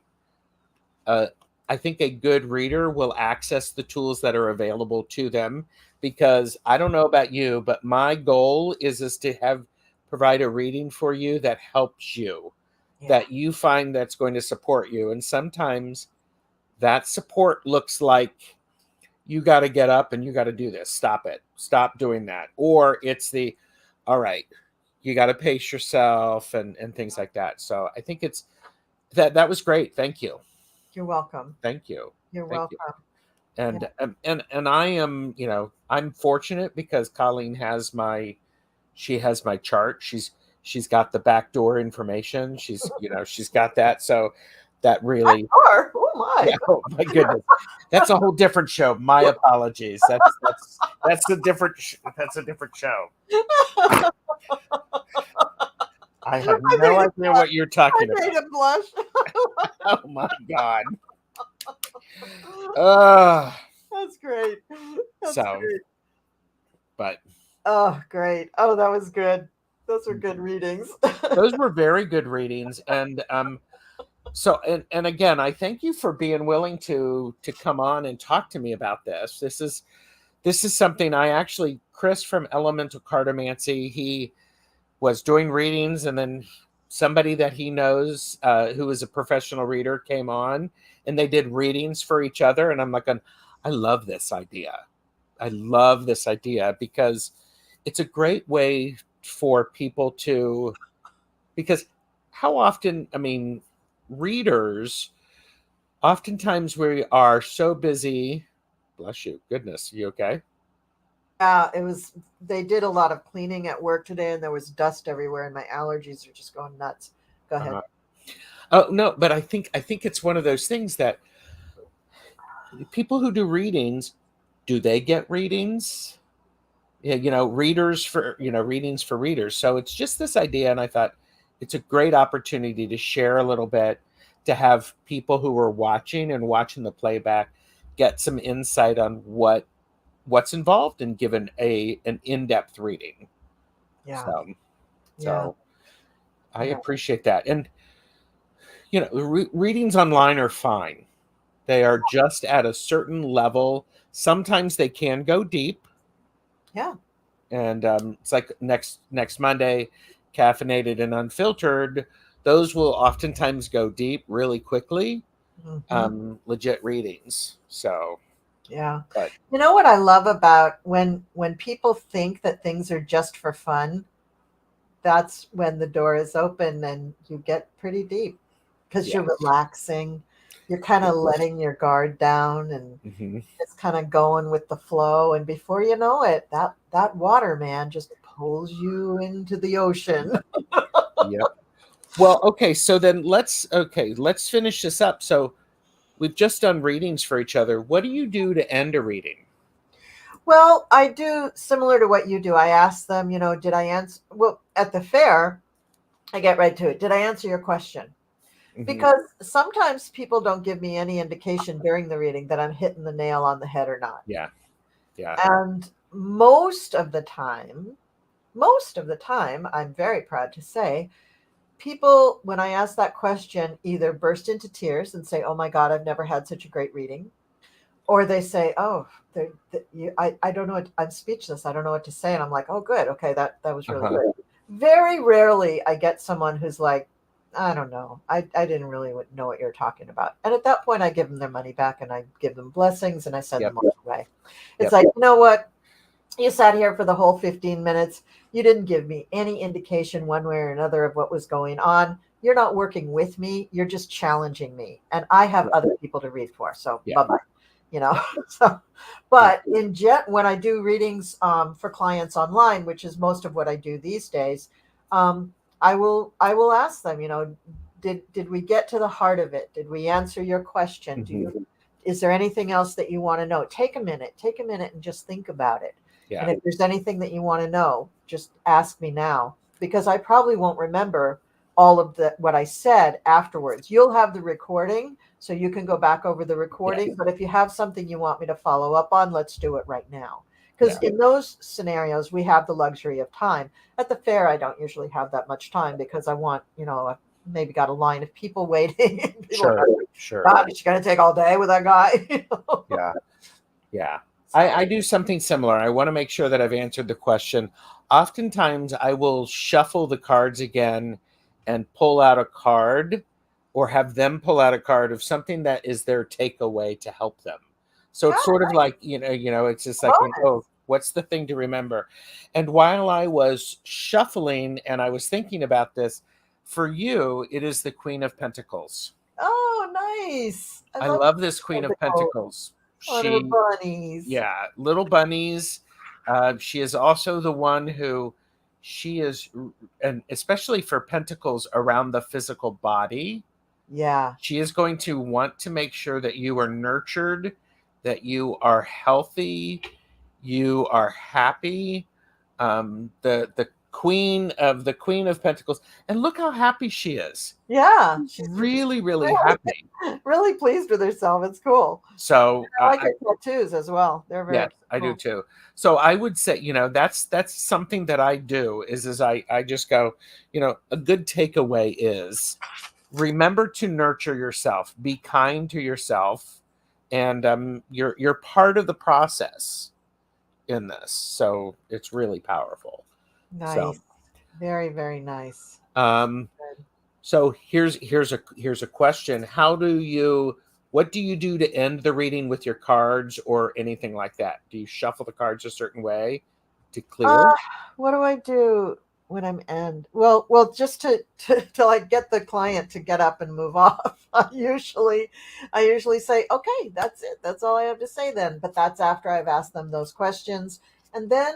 think a good reader will access the tools that are available to them, because I don't know about you, but my goal is to provide a reading for you that helps you, that you find that's going to support you. And sometimes that support looks like you got to get up and you got to do this. Stop it. Stop doing that. Or it's all right, you got to pace yourself and things like that. So I think that was great. Thank you. You're welcome. Thank you. You're Thank welcome. you. And I am, I'm fortunate because Colleen has my chart. She's got the backdoor information. She's got that. So that really, oh my. Yeah, oh my goodness, that's a whole different show. My apologies. That's a different show. I have no idea what you're talking about. I made him blush. Oh my God. That's great. That's great. But oh, great. Oh, that was good. Those were good readings. Those were very good readings. And so and again, I thank you for being willing to come on and talk to me about this. This is something Chris from Elemental Cartomancy, he was doing readings, and then somebody that he knows who is a professional reader came on, and they did readings for each other. And I'm like, I love this idea. I love this idea because it's a great way for people to, because how often, I mean, readers, oftentimes we are so busy. Bless you. Goodness. You okay? Yeah, it was. They did a lot of cleaning at work today, and there was dust everywhere, and my allergies are just going nuts. Go ahead. Uh, oh no, but I think it's one of those things that people who do readings, do they get readings? Yeah, readers for, readings for readers. So it's just this idea, and I thought it's a great opportunity to share a little bit, to have people who are watching the playback get some insight on what's involved in given an in-depth reading. Yeah, So, yeah, so I yeah, appreciate that. And readings online are fine. They are just at a certain level. Sometimes they can go deep, yeah. and it's like next Monday, caffeinated and unfiltered. Those will oftentimes go deep really quickly. Hmm. Legit readings. So, Yeah. but You know what I love about when people think that things are just for fun, that's when the door is open and you get pretty deep because you're yes, relaxing. You're kind of yes. letting your guard down and Hmm. it's kind of going with the flow. And before you know it, that water man just pulls you into the ocean. Yep. Well, okay. So then let's finish this up. So we've just done readings for each other. What do you do to end a reading? Well, I do similar to what you do. I ask them, did I answer? Well, at the fair, I get right to it. Did I answer your question? Hmm. Because sometimes people don't give me any indication during the reading that I'm hitting the nail on the head or not. Yeah. Yeah. And most of the time, I'm very proud to say, people, when I ask that question, either burst into tears and say, "Oh my God, I've never had such a great reading," or they say, "Oh, I don't know. I'm speechless. I don't know what to say." And I'm like, "Oh, good. Okay, that was really Uh-huh. good." Very rarely I get someone who's like, "I don't know. I didn't really know what you're talking about." And at that point, I give them their money back and I give them blessings and I send Yep. them on their way. It's Yep. like, you know what? You sat here for the whole 15 minutes. You didn't give me any indication one way or another of what was going on. You're not working with me. You're just challenging me. And I have Yep. other people to read for. So Yeah. bye bye. You know, so, Yeah. but in jet, when I do readings for clients online, which is most of what I do these days, I will ask them, did we get to the heart of it? Did we answer your question? Hmm. Is there anything else that you want to know? Take a minute and just think about it. And Yeah. if there's anything that you want to know, just ask me now because I probably won't remember all of what I said afterwards. You'll have the recording so you can go back over the recording. Yes. But if you have something you want me to follow up on, let's do it right now. Because Yeah. in those scenarios, we have the luxury of time. At the fair, I don't usually have that much time because I want, I've maybe got a line of people waiting. People are Sure. like, Sure. God, is she going to take all day with that guy? Yeah. Yeah. So, I do something similar. I want to make sure that I've answered the question. Oftentimes, I will shuffle the cards again and pull out a card, or have them pull out a card of something that is their takeaway to help them. So it's ah, sort of like, it's just like, bonus. oh, what's the thing to remember? And while I was shuffling and I was thinking about this, for you, it is the Queen of Pentacles. Oh, nice. I I love love this Queen of tentacles Pentacles. on her She bunnies. Yeah, little bunnies. She is also the one who she is, and especially for pentacles around the physical body, Yeah. she is going to want to make sure that you are nurtured, that you are healthy, you are happy. The Queen of Pentacles, and look how happy she is. Yeah. She's Really, really really, happy. really pleased with herself. It's cool. So I like her tattoos as well. They're very yes, I do cool. too. So I would say, that's something that I do is I just go, a good takeaway is remember to nurture yourself, be kind to yourself, and you're part of the process in this. So it's really powerful. So Nice. Very, very nice. um Good. so here's a question. What do you do to end the reading with your cards or anything like that? Do you shuffle the cards a certain way to Uh, clear? what do I do? when I'm end. Well, just to like get the client to get up and move off. I usually say, okay, that's it. That's all I have to say then. But that's after I've asked them those questions. And then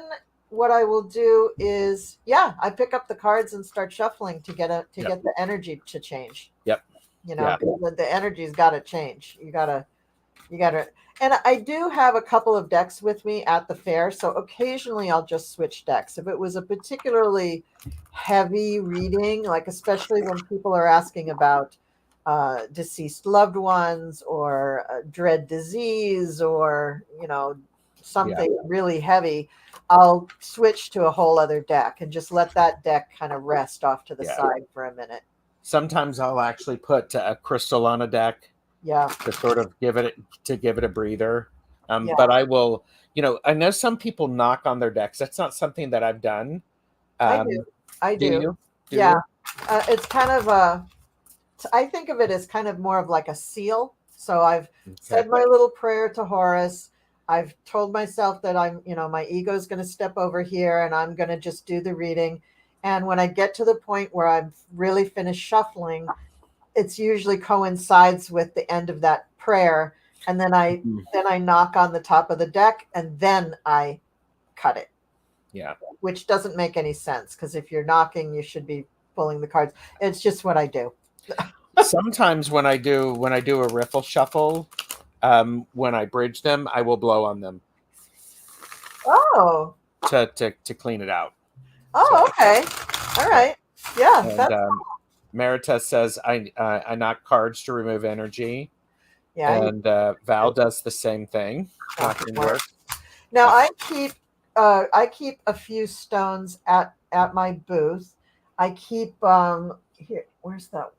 what I will do is, yeah, I pick up the cards and start shuffling to get the energy to change. Yep. You know, the energy's got to change. You gotta, and I do have a couple of decks with me at the fair, so occasionally I'll just switch decks. If it was a particularly heavy reading, like especially when people are asking about deceased loved ones or dread disease or something really heavy, I'll switch to a whole other deck and just let that deck kind of rest off to the side for a minute. Sometimes I'll actually put a crystal on a deck. Yeah. To sort of give it a breather. But I will, I know some people knock on their decks. That's not something that I've done. I do. Do you? Yeah. It's kind of I think of it as kind of more of like a seal. So I've said my little prayer to Horus. I've told myself that my ego is going to step over here and I'm going to just do the reading. And when I get to the point where I've really finished shuffling, it's usually coincides with the end of that prayer. And then I knock on the top of the deck and then I cut it. Yeah. Which doesn't make any sense because if you're knocking, you should be pulling the cards. It's just what I do. Sometimes when I do a riffle shuffle, when I bridge them, I will blow on them. Oh. To clean it out. Oh, okay. All right. Yeah. And, Marita says I knock cards to remove energy. Yeah. And Val does the same thing. Now I keep a few stones at my booth. I keep here. Where's that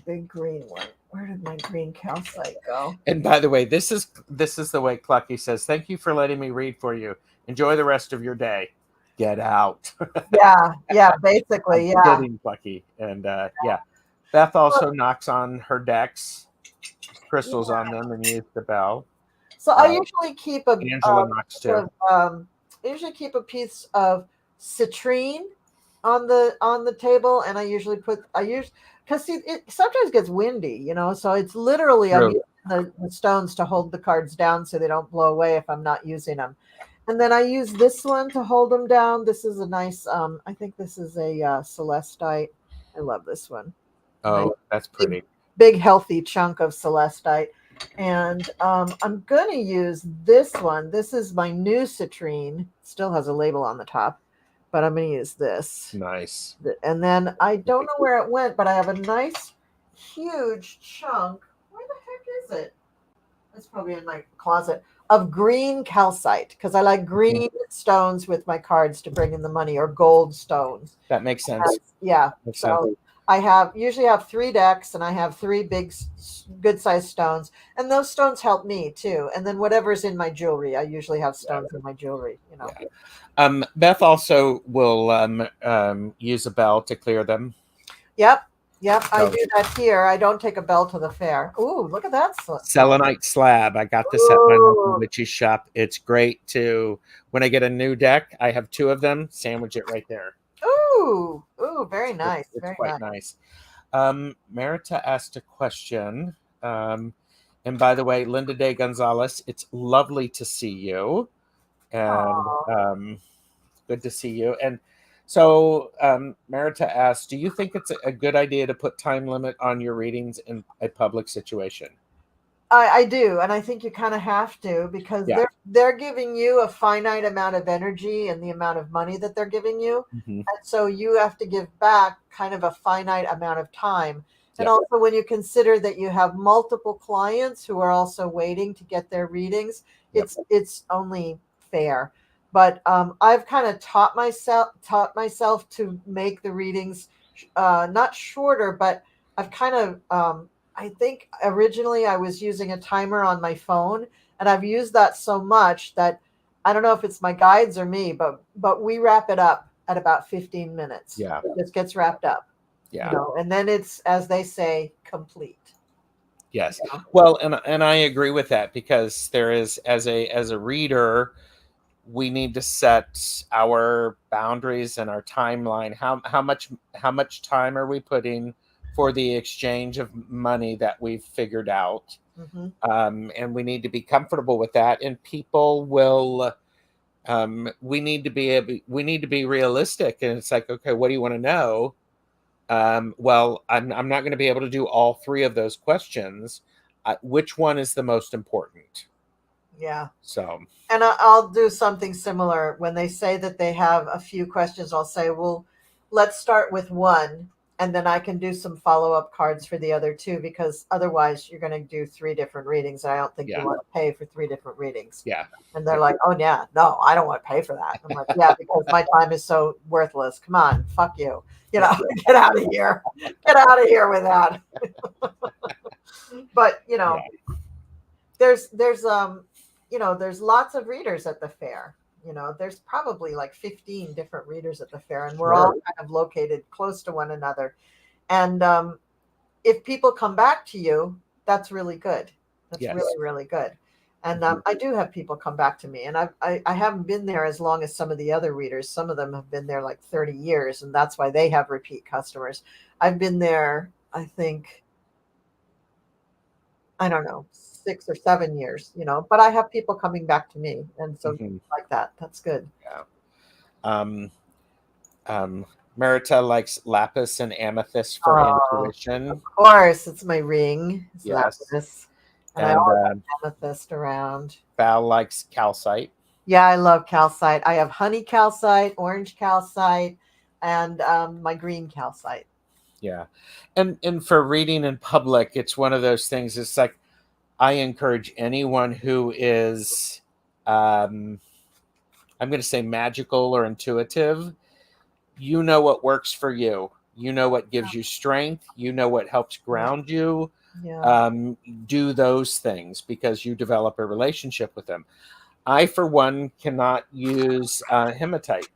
big green one? Where did my green calcite go? And by the way, this is the way Clucky says, "Thank you for letting me read for you. Enjoy the rest of your day. Get out." Yeah, basically, yeah. Kidding, Clucky. And Beth also knocks on her decks, crystals on them, and uses the bell. So I usually keep Angela knocks too. I usually keep a piece of citrine on the table, and I usually because it sometimes gets windy, so it's literally I'm using the stones to hold the cards down so they don't blow away if I'm not using them. And then I use this one to hold them down. This is a nice, I think this is a celestite. I love this one. Oh, nice, that's pretty. Big healthy chunk of celestite. And I'm going to use this one. This is my new citrine. Still has a label on the top, but I'm going to use this. Nice. And then I don't know where it went, but I have a nice, huge chunk. Where the heck is it? It's probably in my closet. Of green calcite, because I like green stones with my cards to bring in the money, or gold stones. That makes sense. Yeah. So I usually have 3 decks, and I have 3 big, good-sized stones, and those stones help me too. And then whatever's in my jewelry, I usually have stones in my jewelry. Yeah. Beth also will use a bell to clear them. Yep. I do that here. I don't take a bell to the fair. Ooh, look at that. Selenite slab. I got this at my local witchy shop. It's great to, when I get a new deck, I have 2 of them, sandwich it right there. Ooh, very nice. It's very quite nice. Marita asked a question. And by the way, Linda Day Gonzalez, it's lovely to see you. And good to see you. And so Marita asked, do you think it's a good idea to put time limit on your readings in a public situation? I do, and I think you kind of have to, because they're giving you a finite amount of energy and the amount of money that they're giving you. And so you have to give back kind of a finite amount of time. And also when you consider that you have multiple clients who are also waiting to get their readings, it's only fair. But I've kind of taught myself to make the readings not shorter, but I've kind of I think originally I was using a timer on my phone, and I've used that so much that I don't know if it's my guides or me, but we wrap it up at about 15 minutes. Yeah. It just gets wrapped up. Yeah. And then it's, as they say, complete. Yes. Well, and I agree with that, because there is, as a reader, we need to set our boundaries and our timeline. How much time are we putting for the exchange of money that we've figured out? And we need to be comfortable with that. And people will. We need to be realistic. And it's like, okay, what do you want to know? Well, I'm not going to be able to do all three of those questions. Which one is the most important? Yeah. So, and I'll do something similar. When they say that they have a few questions, I'll say, well, let's start with one, and then I can do some follow-up cards for the other two, because otherwise you're going to do three different readings. I don't think you yeah, want to pay for three different readings. yeah, And they're like, oh, yeah, no, I don't want to pay for that. I'm like, yeah, because my time is so worthless. Come on, fuck you. You know, get out of here. Get out of here with that. But, you know, yeah. there's there's lots of readers at the fair. There's probably like 15 different readers at the fair, and we're all kind of located close to one another. And if people come back to you, that's really good. That's really, really good. And I do have people come back to me, and I haven't been there as long as some of the other readers. Some of them have been there like 30 years, and that's why they have repeat customers. I've been there, I think, I don't know, 6 or 7 years, but I have people coming back to me. And so like that, that's good. Yeah. Merita likes lapis and amethyst for intuition. Of course, it's my ring. It's Yes. lapis. And I always have amethyst around. Val likes calcite. Yeah, I love calcite. I have honey calcite, orange calcite, and my green calcite. Yeah. And for reading in public, it's one of those things. It's like, I encourage anyone who is, I'm going to say magical or intuitive. You know what works for you. You know what gives you strength. You know what helps ground you. Yeah. Do those things because you develop a relationship with them. I, for one, cannot use hematite.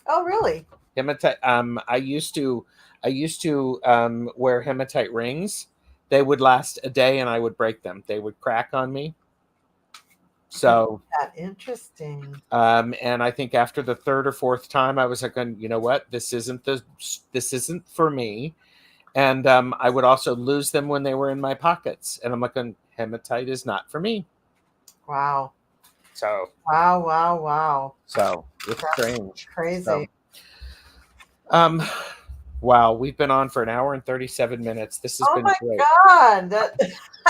Oh, really? Hematite. I used to wear hematite rings. They would last a day, and I would break them. They would crack on me. So interesting. And I think after the third or fourth time, I was like, you know what? This isn't for me. And I would also lose them when they were in my pockets, and I'm like, hematite is not for me. Wow. So wow. So it's strange. Crazy. So, wow, we've been on for an hour and 37 minutes. This has been great. Oh my God. That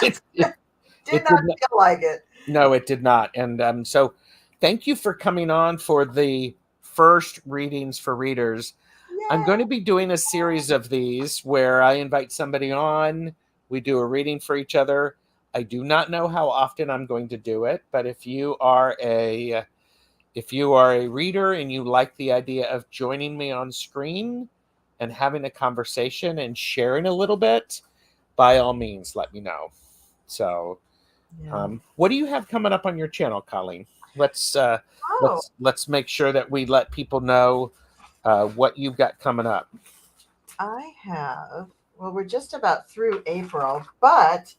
did not feel like it. No, it did not. And so thank you for coming on for the first readings for readers. Yay. I'm going to be doing a series of these where I invite somebody on. We do a reading for each other. I do not know how often I'm going to do it, but if you are a reader and you like the idea of joining me on screen and having a conversation and sharing a little bit, by all means, let me know. So, what do you have coming up on your channel, Colleen? Let's make sure that we let people know what you've got coming up. We're just about through April, but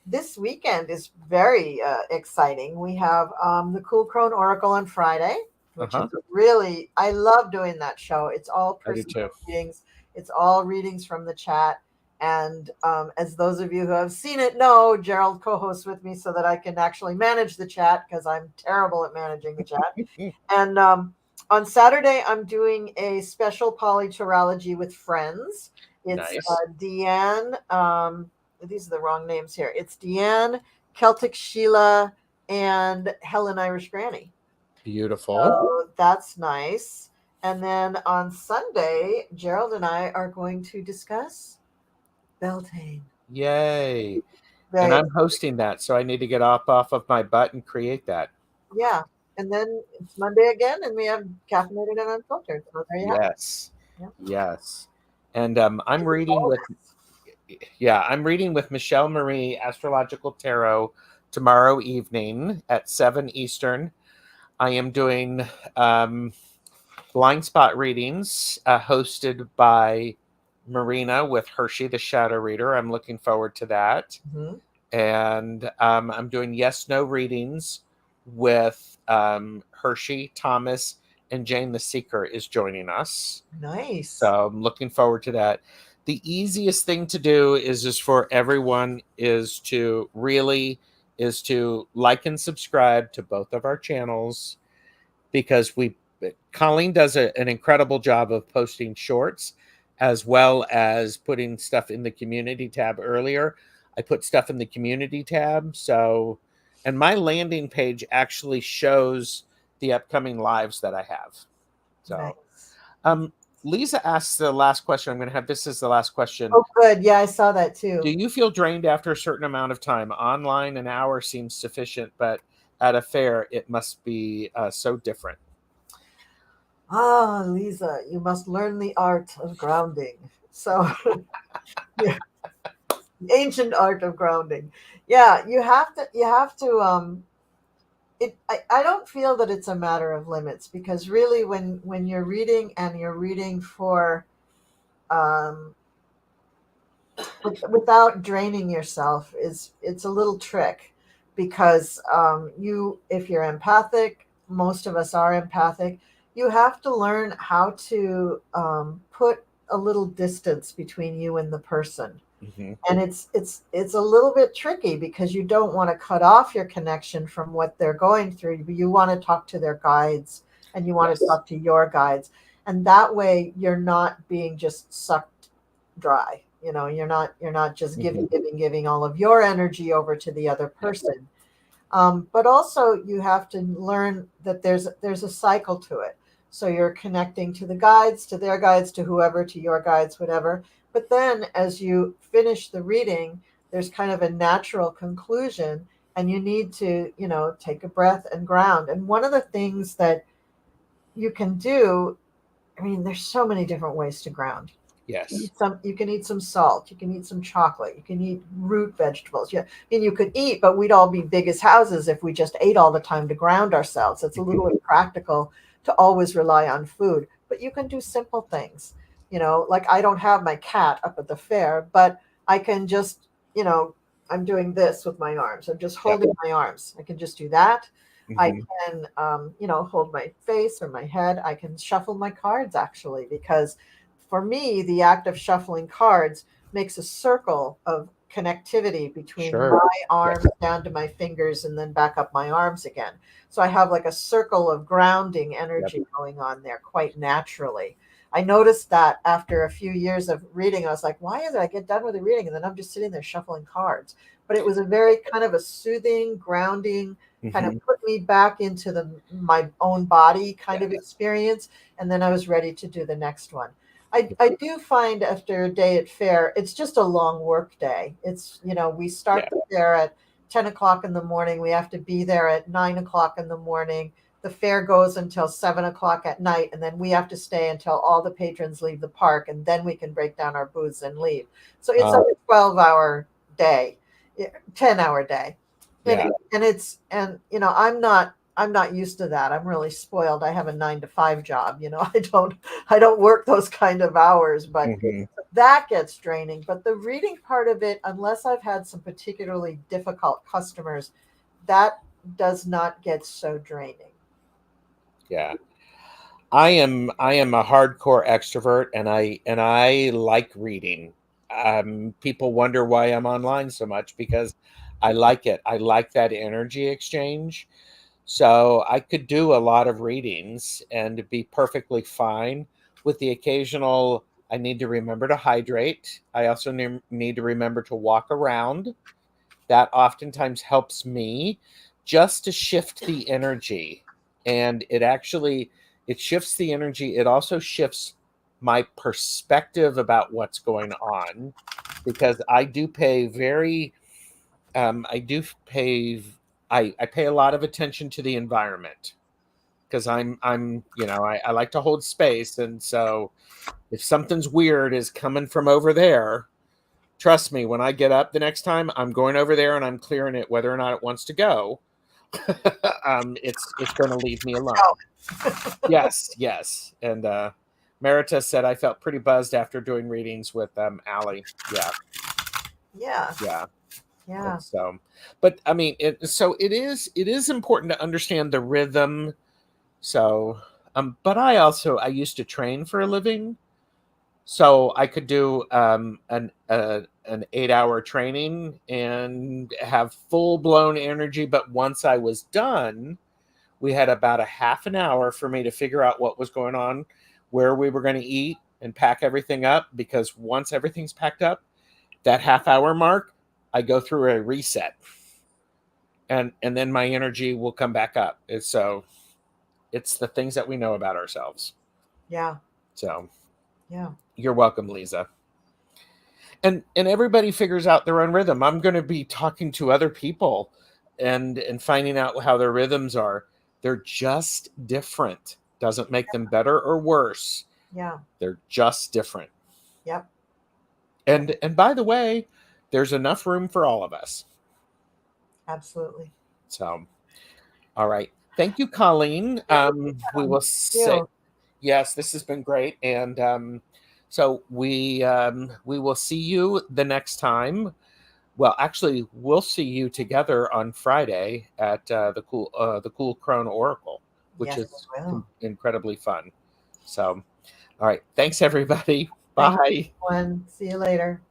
this weekend is very exciting. We have the Cool Crone Oracle on Friday, which is really, I love doing that show. It's all personal readings. It's all readings from the chat. And as those of you who have seen it know, Gerald co-hosts with me so that I can actually manage the chat, because I'm terrible at managing the chat. And on Saturday, I'm doing a special polytarology with friends. It's Deanne. These are the wrong names here. It's Deanne, Celtic Sheila, and Helen Irish Granny. Beautiful. So that's nice. And then on Sunday, Gerald and I are going to discuss Beltane. Yay. And I'm hosting that, so I need to get off of my butt and create that. Yeah. And then it's Monday again, and we have Caffeinated and Unfiltered. So there you have it. Yes. And I'm reading with Michelle Marie Astrological Tarot tomorrow evening at 7 Eastern. I am doing blind spot readings hosted by Marina with Hershey, the Shadow Reader. I'm looking forward to that. And I'm doing yes/no readings with Hershey, Thomas, and Jane the Seeker is joining us. Nice. So I'm looking forward to that. The easiest thing to do is just for everyone is to like and subscribe to both of our channels, because Colleen does an incredible job of posting shorts as well as putting stuff in the community tab earlier. I put stuff in the community tab. So, and my landing page actually shows the upcoming lives that I have. So, Nice. Lisa asks the last question. I'm going to have this as the last question. Oh, good. Yeah, I saw that too. Do you feel drained after a certain amount of time? Online, an hour seems sufficient, but at a fair, it must be so different. Ah, Lisa, you must learn the art of grounding. So, yeah, the ancient art of grounding. Yeah, I don't feel that it's a matter of limits, because really when you're reading and you're reading for um without draining yourself, it's a little trick, because you if you're empathic, most of us are empathic, you have to learn how to put a little distance between you and the person. Mm-hmm. And it's a little bit tricky, because you don't want to cut off your connection from what they're going through, but you want to talk to their guides, and you want to Yes. talk to your guides, and that way you're not being just sucked dry. You're not just Mm-hmm. giving all of your energy over to the other Yep. person. But also you have to learn that there's a cycle to it. So you're connecting to the guides, to their guides, to whoever, to your guides, whatever. But then as you finish the reading, there's kind of a natural conclusion, and you need to, take a breath and ground. And one of the things that you can do, I mean, there's so many different ways to ground. Yes. You can eat some salt, you can eat some chocolate, you can eat root vegetables. Yeah, I mean, you could eat, but we'd all be big as houses if we just ate all the time to ground ourselves. It's a little impractical to always rely on food, but you can do simple things. Like, I don't have my cat up at the fair, but I can just, I'm doing this with my arms, I'm just Yep. holding my arms, I can just do that. I Mm-hmm. can, hold my face or my head. I can shuffle my cards, actually, because for me, the act of shuffling cards makes a circle of connectivity between Sure. my arms Yes. down to my fingers and then back up my arms again. So I have like a circle of grounding Yep. energy going on there quite naturally. I noticed that after a few years of reading, I was like, why is it I get done with the reading and then I'm just sitting there shuffling cards? But it was a very kind of a soothing, grounding, kind of Mm-hmm. put me back into my own body kind of Yes. experience. And then I was ready to do the next one. I do find after a day at fair, it's just a long work day. We start Yeah. the fair at 10 o'clock in the morning. We have to be there at 9 o'clock in the morning. The fair goes until 7 o'clock at night, and then we have to stay until all the patrons leave the park, and then we can break down our booths and leave. So it's like a 12-hour day, 10-hour day. And Yeah. I'm not used to that. I'm really spoiled. I have a 9 to 5 job. I don't work those kind of hours, but Mm-hmm. that gets draining. But the reading part of it, unless I've had some particularly difficult customers, that does not get so draining. Yeah. I am a hardcore extrovert, and I like reading. People wonder why I'm online so much, because I like it. I like that energy exchange. So I could do a lot of readings and be perfectly fine, with the occasional I need to remember to hydrate. I also need to remember to walk around. That oftentimes helps me just to shift the energy. And it shifts the energy. It also shifts my perspective about what's going on, because I do pay I pay a lot of attention to the environment, because I like to hold space. And so if something's weird is coming from over there, trust me, when I get up the next time, I'm going over there and I'm clearing it, whether or not it wants to go. It's going to leave me alone. Yes, yes. And Merita said I felt pretty buzzed after doing readings with Allie. Yeah, Yeah. yeah. Yeah. And so, but I mean, so it is important to understand the rhythm. So, but I used to train for a living, so I could do an 8 hour training and have full blown energy. But once I was done, we had about a half an hour for me to figure out what was going on, where we were going to eat, and pack everything up. Because once everything's packed up, that half-hour mark, I go through a reset, and then my energy will come back up. It's the things that we know about ourselves. Yeah. So Yeah. you're welcome, Lisa. And everybody figures out their own rhythm. I'm going to be talking to other people and finding out how their rhythms are. They're just different. Doesn't make them better or worse. Yeah. They're just different. Yep. And by the way, there's enough room for all of us. Absolutely. So, all right. Thank you, Colleen. We will say You. yes. This has been great, and so we will see you the next time. Well, actually, we'll see you together on Friday at the cool Crone Oracle, which Yes, is I will. incredibly fun. So, all right. Thanks, everybody. Thanks, Bye. everyone. See you later.